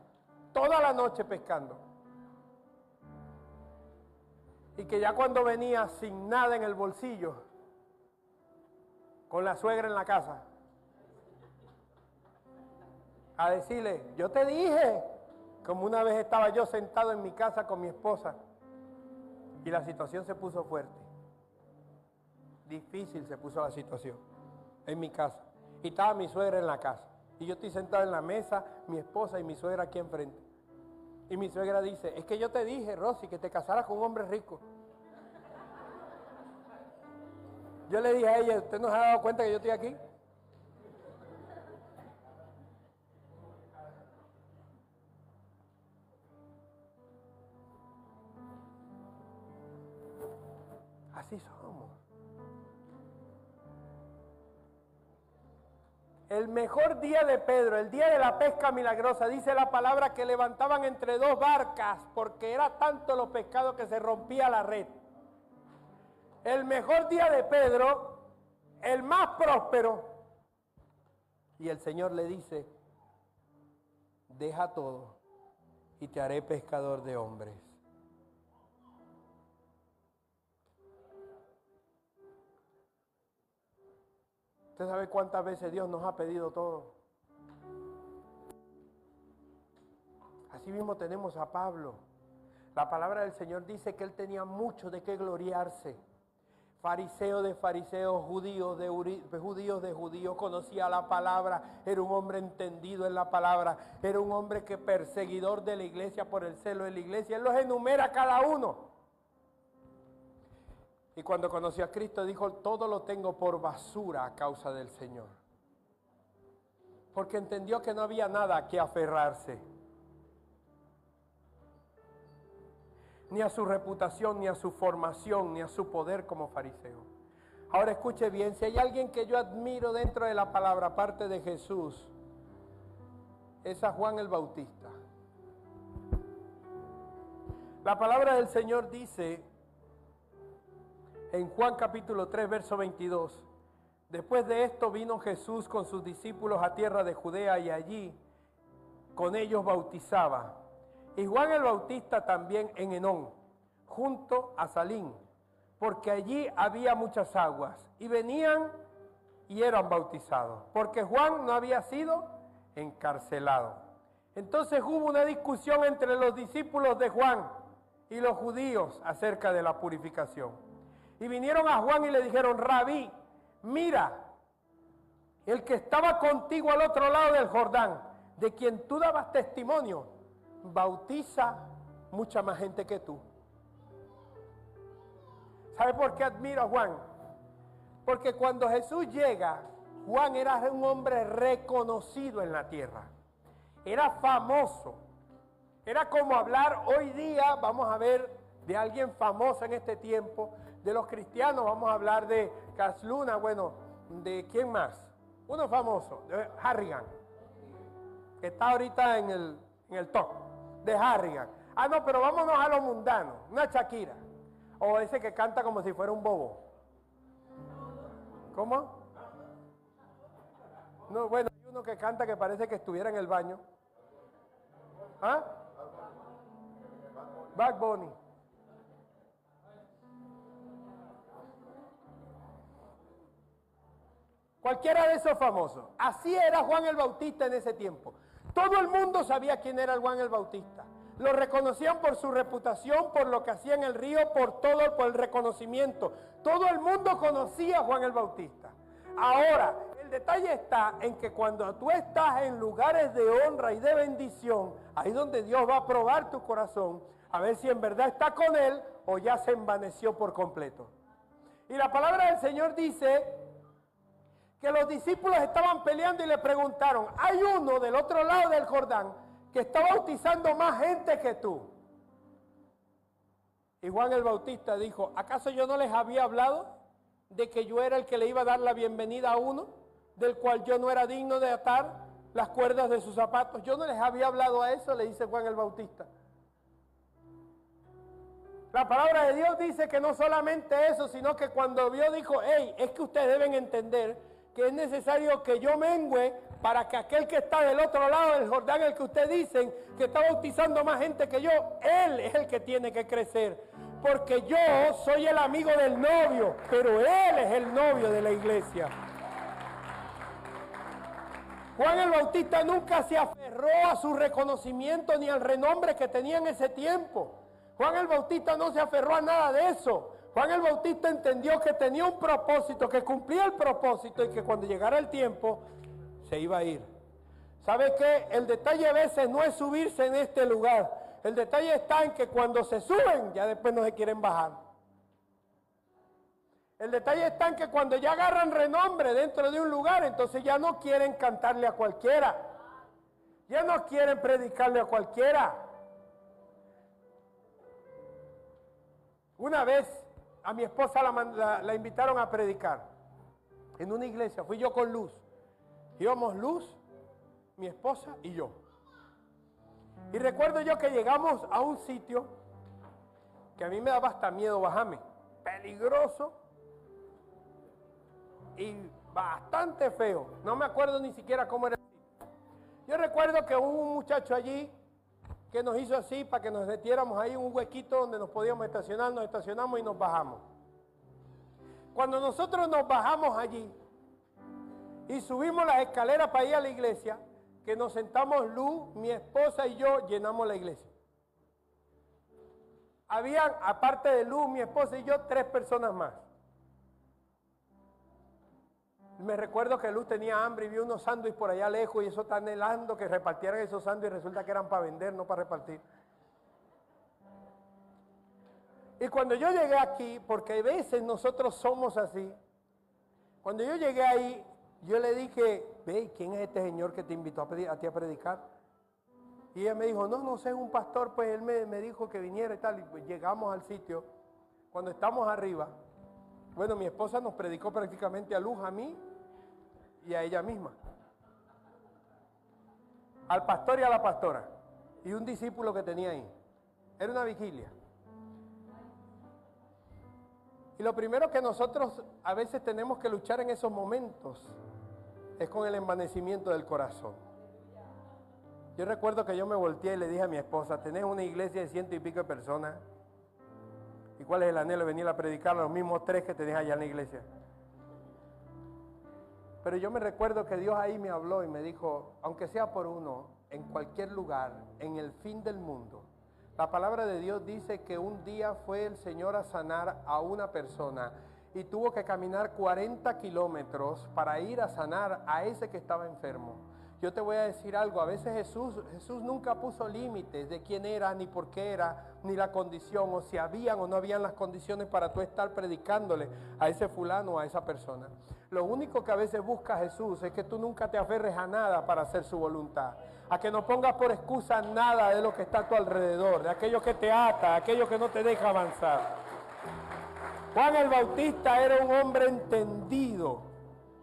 Toda la noche pescando. Y que ya cuando venía sin nada en el bolsillo, con la suegra en la casa, a decirle, yo te dije, como una vez estaba yo sentado en mi casa con mi esposa, y la situación se puso fuerte. Difícil se puso la situación en mi casa. Y estaba mi suegra en la casa. Y yo estoy sentado en la mesa, mi esposa y mi suegra aquí enfrente. Y mi suegra dice, es que yo te dije, Rosy, que te casaras con un hombre rico. Yo le dije a ella, ¿usted no se ha dado cuenta que yo estoy aquí? Así somos. El mejor día de Pedro, el día de la pesca milagrosa, dice la palabra que levantaban entre dos barcas porque era tanto los pescados que se rompía la red. El mejor día de Pedro, el más próspero, y el Señor le dice, deja todo y te haré pescador de hombres. ¿Usted sabe cuántas veces Dios nos ha pedido todo? Así mismo tenemos a Pablo. La palabra del Señor dice que él tenía mucho de qué gloriarse. Fariseo de fariseos, judíos de judíos, conocía la palabra, era un hombre entendido en la palabra, era un hombre que perseguidor de la iglesia por el celo de la iglesia. Él los enumera cada uno. Y cuando conoció a Cristo dijo, todo lo tengo por basura a causa del Señor. Porque entendió que no había nada a que aferrarse. Ni a su reputación, ni a su formación, ni a su poder como fariseo. Ahora escuche bien, si hay alguien que yo admiro dentro de la palabra, aparte de Jesús, es a Juan el Bautista. La palabra del Señor dice en Juan capítulo 3, verso 22, después de esto vino Jesús con sus discípulos a tierra de Judea y allí con ellos bautizaba. Y Juan el Bautista también en Enón, junto a Salín, porque allí había muchas aguas, y venían y eran bautizados, porque Juan no había sido encarcelado. Entonces hubo una discusión entre los discípulos de Juan y los judíos acerca de la purificación. Y vinieron a Juan y le dijeron, Rabí, mira, el que estaba contigo al otro lado del Jordán, de quien tú dabas testimonio, bautiza mucha más gente que tú. ¿Sabe por qué admiro a Juan? Porque cuando Jesús llega, Juan era un hombre reconocido en la tierra. Era famoso. Era como hablar hoy día, vamos a ver, de alguien famoso en este tiempo. De los cristianos vamos a hablar de Casluna, bueno, ¿de quién más? Uno famoso, de Harrigan, que está ahorita en el top, de Harrigan. Ah, no, pero vámonos a lo mundano, una Shakira, o ese que canta como si fuera un bobo. ¿Cómo? No, bueno, hay uno que canta que parece que estuviera en el baño. ¿Ah? Bad Bunny. Cualquiera de esos famosos. Así era Juan el Bautista en ese tiempo. Todo el mundo sabía quién era Juan el Bautista. Lo reconocían por su reputación, por lo que hacía en el río, por todo, por el reconocimiento. Todo el mundo conocía a Juan el Bautista. Ahora, el detalle está en que cuando tú estás en lugares de honra y de bendición, ahí donde Dios va a probar tu corazón, a ver si en verdad está con él o ya se envaneció por completo. Y la palabra del Señor dice que los discípulos estaban peleando y le preguntaron, hay uno del otro lado del Jordán que está bautizando más gente que tú. Y Juan el Bautista dijo, ¿acaso yo no les había hablado de que yo era el que le iba a dar la bienvenida a uno, del cual yo no era digno de atar las cuerdas de sus zapatos? Yo no les había hablado a eso, le dice Juan el Bautista. La palabra de Dios dice que no solamente eso, sino que cuando vio dijo, hey, es que ustedes deben entender que es necesario que yo mengüe para que aquel que está del otro lado del Jordán, el que ustedes dicen que está bautizando más gente que yo, él es el que tiene que crecer. Porque yo soy el amigo del novio, pero él es el novio de la iglesia. Juan el Bautista nunca se aferró a su reconocimiento ni al renombre que tenía en ese tiempo. Juan el Bautista no se aferró a nada de eso. Juan el Bautista entendió que tenía un propósito, que cumplía el propósito y que cuando llegara el tiempo se iba a ir. ¿Sabe qué? El detalle a veces no es subirse en este lugar. El detalle está en que cuando se suben ya después no se quieren bajar. El detalle está en que cuando ya agarran renombre dentro de un lugar, entonces ya no quieren cantarle a cualquiera. Ya no quieren predicarle a cualquiera. Una vez a mi esposa la invitaron a predicar en una iglesia. Fui yo con Luz. Íbamos Luz, mi esposa y yo. Y recuerdo yo que llegamos a un sitio que a mí me daba hasta miedo bajarme. Peligroso y bastante feo. No me acuerdo ni siquiera cómo era el sitio. Yo recuerdo que hubo un muchacho allí que nos hizo así para que nos metiéramos ahí en un huequito donde nos podíamos estacionar, nos estacionamos y nos bajamos. Cuando nosotros nos bajamos allí y subimos las escaleras para ir a la iglesia, que nos sentamos Luz, mi esposa y yo, llenamos la iglesia. Habían, aparte de Luz, mi esposa y yo, 3 personas más. Me recuerdo que Luz tenía hambre y vio unos sándwiches por allá lejos y eso está anhelando que repartieran esos sándwiches y resulta que eran para vender, no para repartir. Y cuando yo llegué aquí, porque a veces nosotros somos así, cuando yo llegué ahí, yo le dije, ve, ¿quién es este señor que te invitó a ti a predicar? Y ella me dijo, no sé, es un pastor, pues él me dijo que viniera y tal. Y pues llegamos al sitio, cuando estamos arriba, bueno, mi esposa nos predicó prácticamente a Luz, a mí y a ella misma. Al pastor y a la pastora. Y un discípulo que tenía ahí. Era una vigilia. Y lo primero que nosotros a veces tenemos que luchar en esos momentos es con el envanecimiento del corazón. Yo recuerdo que yo me volteé y le dije a mi esposa, tenés una iglesia de 100 y pico de personas. ¿Y cuál es el anhelo de venir a predicar a los mismos 3 que tenés allá en la iglesia? Pero yo me recuerdo que Dios ahí me habló y me dijo, aunque sea por uno, en cualquier lugar, en el fin del mundo. La palabra de Dios dice que un día fue el Señor a sanar a una persona y tuvo que caminar 40 kilómetros para ir a sanar a ese que estaba enfermo. Yo te voy a decir algo, a veces Jesús nunca puso límites de quién era, ni por qué era, ni la condición, o si habían o no habían las condiciones para tú estar predicándole a ese fulano o a esa persona. Lo único que a veces busca Jesús es que tú nunca te aferres a nada para hacer su voluntad, a que no pongas por excusa nada de lo que está a tu alrededor, de aquello que te ata, aquello que no te deja avanzar. Juan el Bautista era un hombre entendido.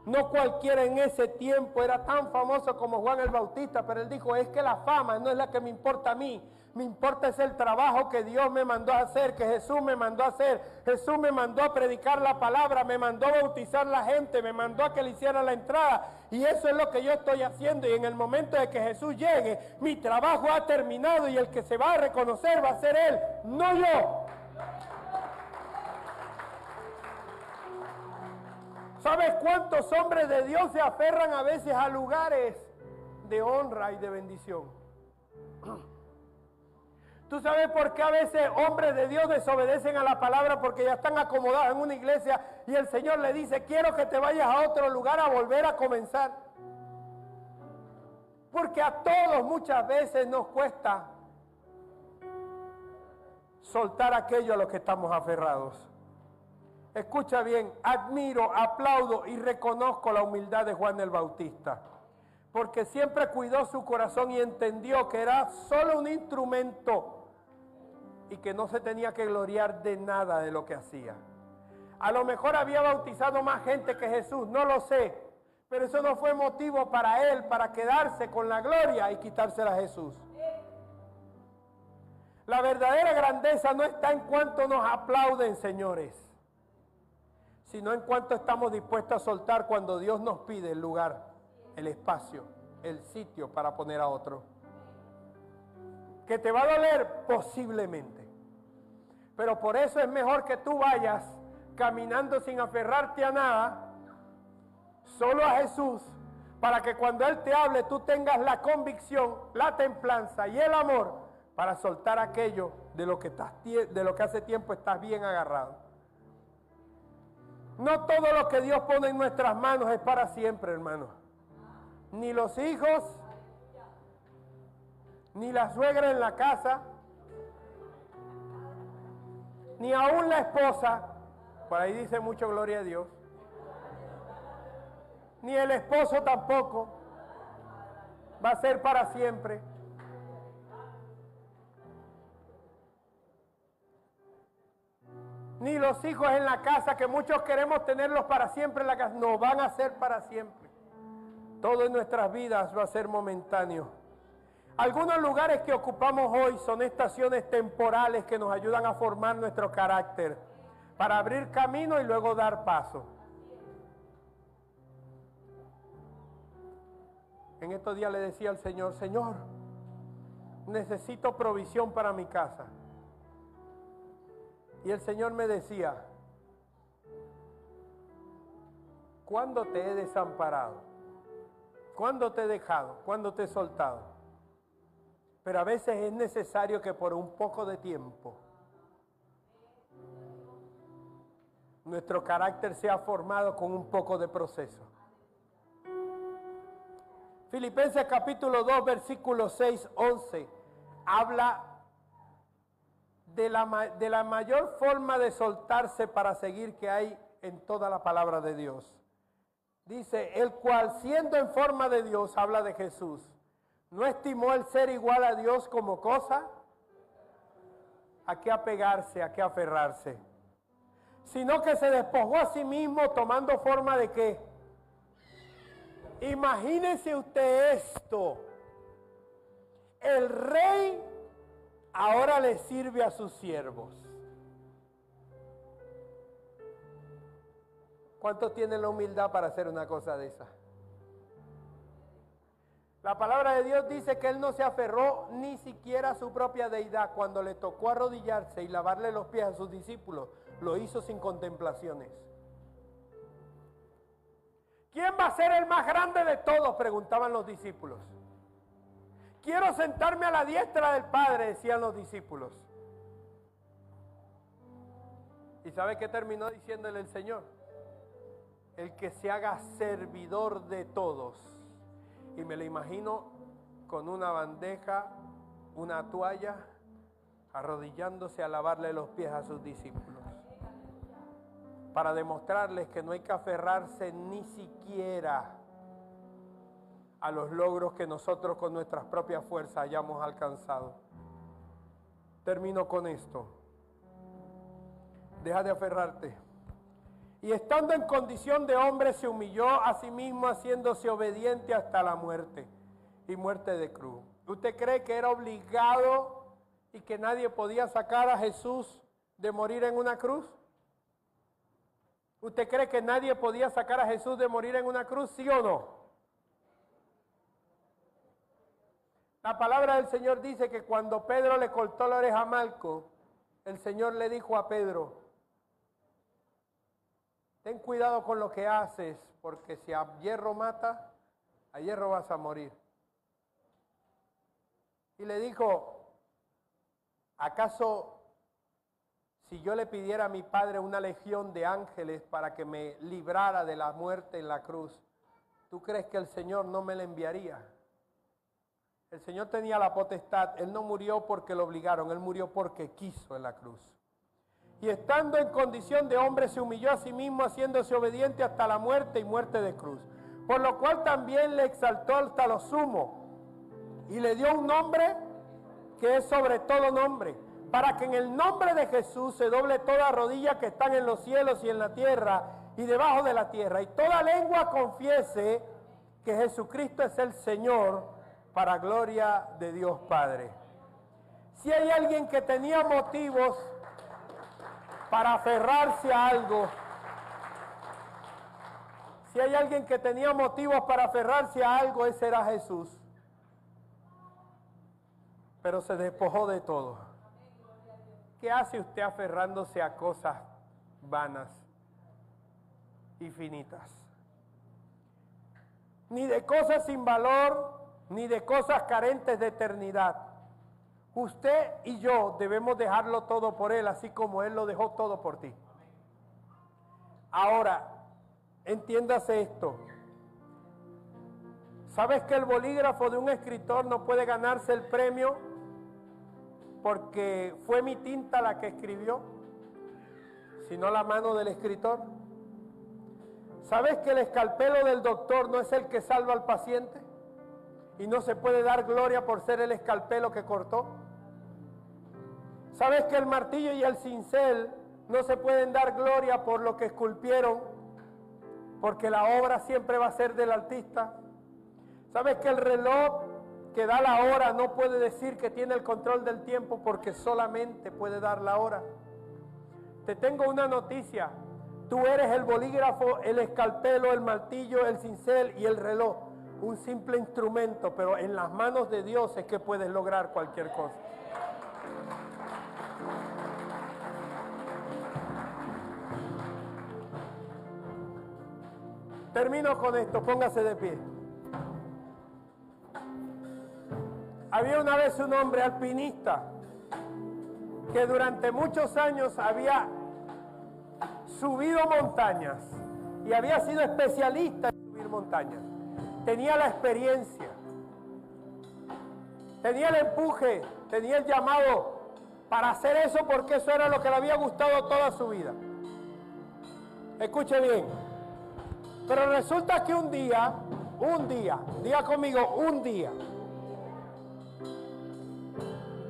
No cualquiera en ese tiempo era tan famoso como Juan el Bautista, pero él dijo, es que la fama no es la que me importa a mí, me importa es el trabajo que Dios me mandó a hacer, que Jesús me mandó a hacer. Jesús me mandó a predicar la palabra, me mandó a bautizar la gente, me mandó a que le hiciera la entrada, y eso es lo que yo estoy haciendo, y en el momento de que Jesús llegue, mi trabajo ha terminado, y el que se va a reconocer va a ser Él, no yo. ¿Sabes cuántos hombres de Dios se aferran a veces a lugares de honra y de bendición? ¿Tú sabes por qué a veces hombres de Dios desobedecen a la palabra? Porque ya están acomodados en una iglesia y el Señor le dice, quiero que te vayas a otro lugar a volver a comenzar. Porque a todos muchas veces nos cuesta soltar aquello a lo que estamos aferrados. Escucha bien, admiro, aplaudo y reconozco la humildad de Juan el Bautista, porque siempre cuidó su corazón y entendió que era solo un instrumento y que no se tenía que gloriar de nada de lo que hacía. A lo mejor había bautizado más gente que Jesús, no lo sé, pero eso no fue motivo para él, para quedarse con la gloria y quitársela a Jesús. La verdadera grandeza no está en cuanto nos aplauden, señores, sino en cuanto estamos dispuestos a soltar cuando Dios nos pide el lugar, el espacio, el sitio para poner a otro. ¿Que te va a doler? Posiblemente. Pero por eso es mejor que tú vayas caminando sin aferrarte a nada, solo a Jesús, para que cuando Él te hable tú tengas la convicción, la templanza y el amor para soltar aquello de lo que hace tiempo estás bien agarrado. No todo lo que Dios pone en nuestras manos es para siempre, hermano. Ni los hijos, ni la suegra en la casa, ni aún la esposa, por ahí dice mucho gloria a Dios, ni el esposo tampoco, va a ser para siempre. Ni los hijos en la casa, que muchos queremos tenerlos para siempre en la casa, no van a ser para siempre. Todo en nuestras vidas va a ser momentáneo. Algunos lugares que ocupamos hoy son estaciones temporales que nos ayudan a formar nuestro carácter, para abrir camino y luego dar paso. En estos días le decía al Señor, Señor, necesito provisión para mi casa. Y el Señor me decía, ¿cuándo te he desamparado? ¿Cuándo te he dejado? ¿Cuándo te he soltado? Pero a veces es necesario que por un poco de tiempo nuestro carácter sea formado con un poco de proceso. Filipenses capítulo 2, versículo 6, 11, habla de la mayor forma de soltarse para seguir que hay en toda la palabra de Dios. Dice, el cual siendo en forma de Dios, habla de Jesús, no estimó el ser igual a Dios como cosa a qué apegarse, a qué aferrarse, sino que se despojó a sí mismo tomando forma de qué. Imagínese usted esto, el rey ahora le sirve a sus siervos. ¿Cuántos tienen la humildad para hacer una cosa de esa? La palabra de Dios dice que él no se aferró ni siquiera a su propia deidad. Cuando le tocó arrodillarse y lavarle los pies a sus discípulos, lo hizo sin contemplaciones. ¿Quién va a ser el más grande de todos?, preguntaban los discípulos. Quiero sentarme a la diestra del Padre, decían los discípulos. ¿Y sabe qué terminó diciéndole el Señor? El que se haga servidor de todos. Y me lo imagino con una bandeja, una toalla, arrodillándose a lavarle los pies a sus discípulos, para demostrarles que no hay que aferrarse ni siquiera a los logros que nosotros con nuestras propias fuerzas hayamos alcanzado. Termino con esto. Deja de aferrarte. Y estando en condición de hombre, se humilló a sí mismo, haciéndose obediente hasta la muerte, y muerte de cruz. ¿Usted cree que era obligado y que nadie podía sacar a Jesús de morir en una cruz? ¿Usted cree que nadie podía sacar a Jesús de morir en una cruz, sí o no? La palabra del Señor dice que cuando Pedro le cortó la oreja a Malco, el Señor le dijo a Pedro, ten cuidado con lo que haces, porque si a hierro mata, a hierro vas a morir. Y le dijo, ¿acaso si yo le pidiera a mi padre una legión de ángeles para que me librara de la muerte en la cruz, tú crees que el Señor no me la enviaría? El Señor tenía la potestad, Él no murió porque lo obligaron, Él murió porque quiso en la cruz. Y estando en condición de hombre se humilló a sí mismo, haciéndose obediente hasta la muerte y muerte de cruz. Por lo cual también le exaltó hasta lo sumo y le dio un nombre que es sobre todo nombre, para que en el nombre de Jesús se doble toda rodilla que están en los cielos y en la tierra y debajo de la tierra, y toda lengua confiese que Jesucristo es el Señor, para gloria de Dios Padre. Si hay alguien que tenía motivos para aferrarse a algo, si hay alguien que tenía motivos para aferrarse a algo, ese era Jesús. Pero se despojó de todo. ¿Qué hace usted aferrándose a cosas vanas y finitas? Ni de cosas sin valor, ni de cosas carentes de eternidad. Usted y yo debemos dejarlo todo por Él, así como Él lo dejó todo por ti. Ahora, entiéndase esto. ¿Sabes que el bolígrafo de un escritor no puede ganarse el premio porque fue mi tinta la que escribió, sino la mano del escritor? ¿Sabes que el escalpelo del doctor no es el que salva al paciente? Y no se puede dar gloria por ser el escalpelo que cortó. ¿Sabes que el martillo y el cincel no se pueden dar gloria por lo que esculpieron? Porque la obra siempre va a ser del artista. ¿Sabes que el reloj que da la hora no puede decir que tiene el control del tiempo porque solamente puede dar la hora? Te tengo una noticia. Tú eres el bolígrafo, el escalpelo, el martillo, el cincel y el reloj. Un simple instrumento, pero en las manos de Dios es que puedes lograr cualquier cosa. Termino con esto, póngase de pie. Había una vez un hombre alpinista que durante muchos años había subido montañas y había sido especialista en subir montañas. Tenía la experiencia, tenía el empuje, tenía el llamado para hacer eso porque eso era lo que le había gustado toda su vida. Escuche bien, pero resulta que un día, diga conmigo, un día,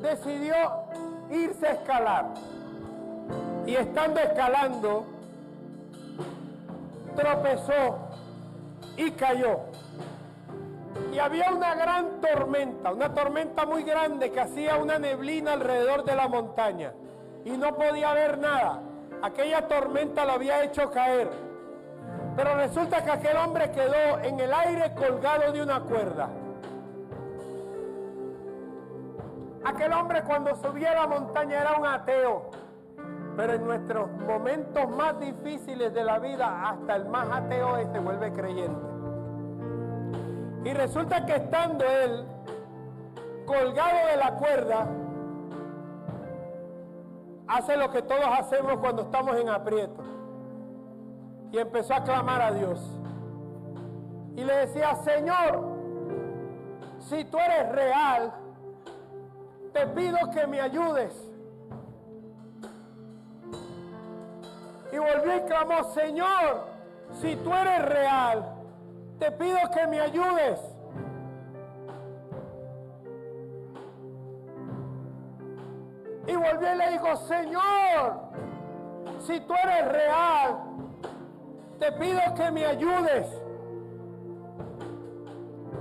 decidió irse a escalar y estando escalando, tropezó y cayó. Y había una gran tormenta, una tormenta muy grande que hacía una neblina alrededor de la montaña y no podía ver nada. Aquella tormenta lo había hecho caer. Pero resulta que aquel hombre quedó en el aire colgado de una cuerda. Aquel hombre cuando subía a la montaña era un ateo, pero en nuestros momentos más difíciles de la vida, hasta el más ateo se vuelve creyente. Y resulta que estando él colgado de la cuerda, hace lo que todos hacemos cuando estamos en aprieto. Y empezó a clamar a Dios. Y le decía, Señor, si tú eres real, te pido que me ayudes. Y volvió y clamó, Señor, si tú eres real, te pido que me ayudes. Y volvió y le dijo, Señor, si tú eres real, te pido que me ayudes.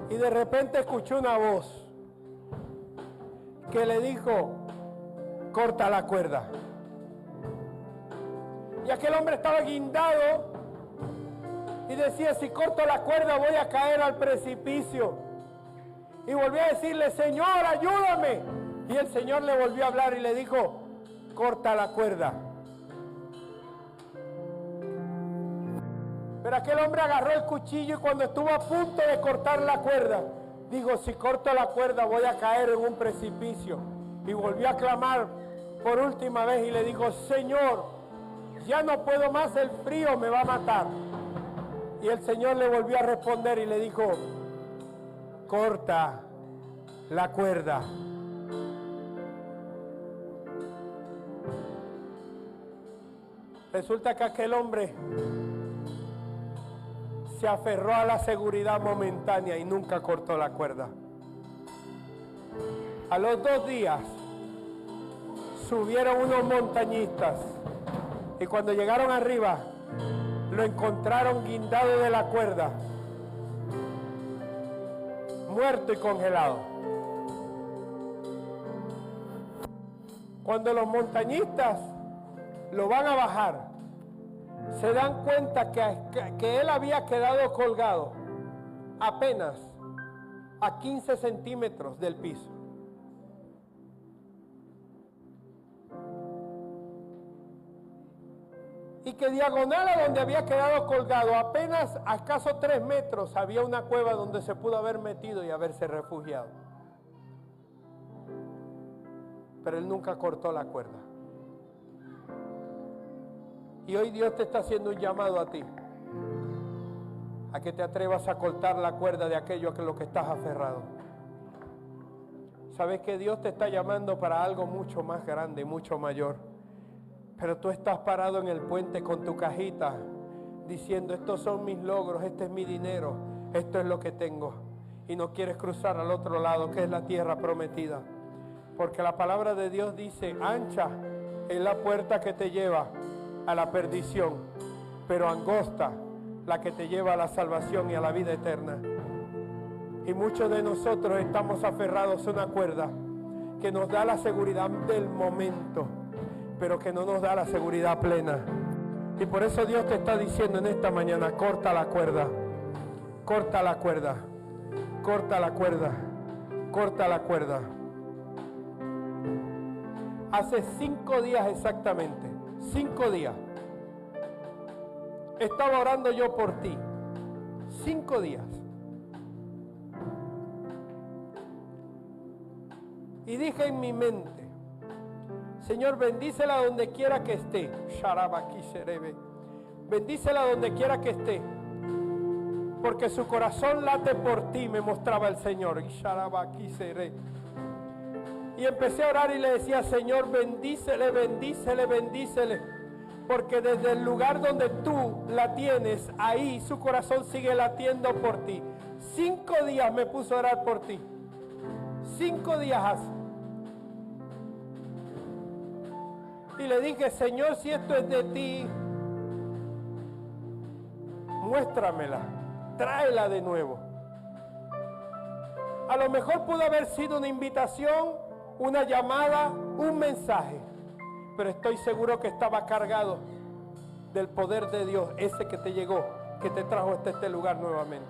Y de repente escuchó una voz que le dijo, corta la cuerda. Y aquel hombre estaba guindado y decía, si corto la cuerda voy a caer al precipicio. Y volvió a decirle, Señor, ayúdame. Y el Señor le volvió a hablar y le dijo, corta la cuerda. Pero aquel hombre agarró el cuchillo y cuando estuvo a punto de cortar la cuerda, dijo, si corto la cuerda voy a caer en un precipicio. Y volvió a clamar por última vez y le dijo, Señor, ya no puedo más, el frío me va a matar. Y el Señor le volvió a responder y le dijo, corta la cuerda. Resulta que aquel hombre se aferró a la seguridad momentánea y nunca cortó la cuerda. A los 2 días subieron unos montañistas y cuando llegaron arriba lo encontraron guindado de la cuerda, muerto y congelado. Cuando los montañistas lo van a bajar, se dan cuenta que él había quedado colgado apenas a 15 centímetros del piso. Y que diagonal a donde había quedado colgado, apenas a escasos 3 metros, había una cueva donde se pudo haber metido y haberse refugiado. Pero él nunca cortó la cuerda. Y hoy Dios te está haciendo un llamado a ti, a que te atrevas a cortar la cuerda de aquello a lo que estás aferrado. Sabes que Dios te está llamando para algo mucho más grande, mucho mayor. Pero tú estás parado en el puente con tu cajita, diciendo, estos son mis logros, este es mi dinero, esto es lo que tengo. Y no quieres cruzar al otro lado, que es la tierra prometida. Porque la palabra de Dios dice, ancha es la puerta que te lleva a la perdición, pero angosta la que te lleva a la salvación y a la vida eterna. Y muchos de nosotros estamos aferrados a una cuerda que nos da la seguridad del momento, pero que no nos da la seguridad plena. Y por eso Dios te está diciendo en esta mañana, corta la cuerda, corta la cuerda, corta la cuerda, corta la cuerda. Hace 5 días exactamente, 5 días, estaba orando yo por ti, 5 días. Y dije en mi mente, Señor, bendícela donde quiera que esté. Bendícela donde quiera que esté, porque su corazón late por ti, me mostraba el Señor. Y empecé a orar y le decía, Señor, bendícele, bendícele, bendícele, porque desde el lugar donde tú la tienes, ahí su corazón sigue latiendo por ti. 5 días me puso a orar por ti, 5 días hace. Y le dije, Señor, si esto es de ti, muéstramela, tráela de nuevo. A lo mejor pudo haber sido una invitación, una llamada, un mensaje, pero estoy seguro que estaba cargado del poder de Dios, ese que te llegó, que te trajo hasta este lugar nuevamente.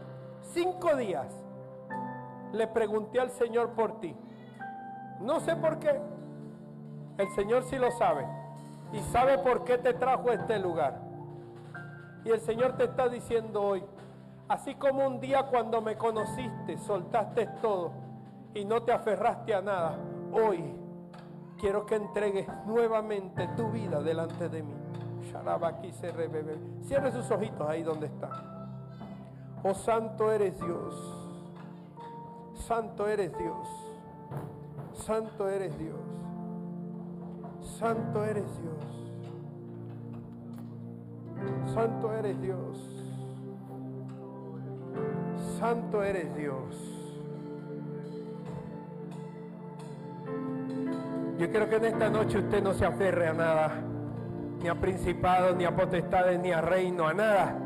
5 días le pregunté al Señor por ti. No sé por qué. El Señor sí lo sabe y sabe por qué te trajo a este lugar. Y el Señor te está diciendo hoy, así como un día cuando me conociste, soltaste todo y no te aferraste a nada, hoy quiero que entregues nuevamente tu vida delante de mí. Cierre sus ojitos ahí donde está. Oh, santo eres Dios, santo eres Dios, santo eres Dios. Santo eres Dios, santo eres Dios, santo eres Dios. Yo quiero que en esta noche usted no se aferre a nada, ni a principados, ni a potestades, ni a reino, a nada.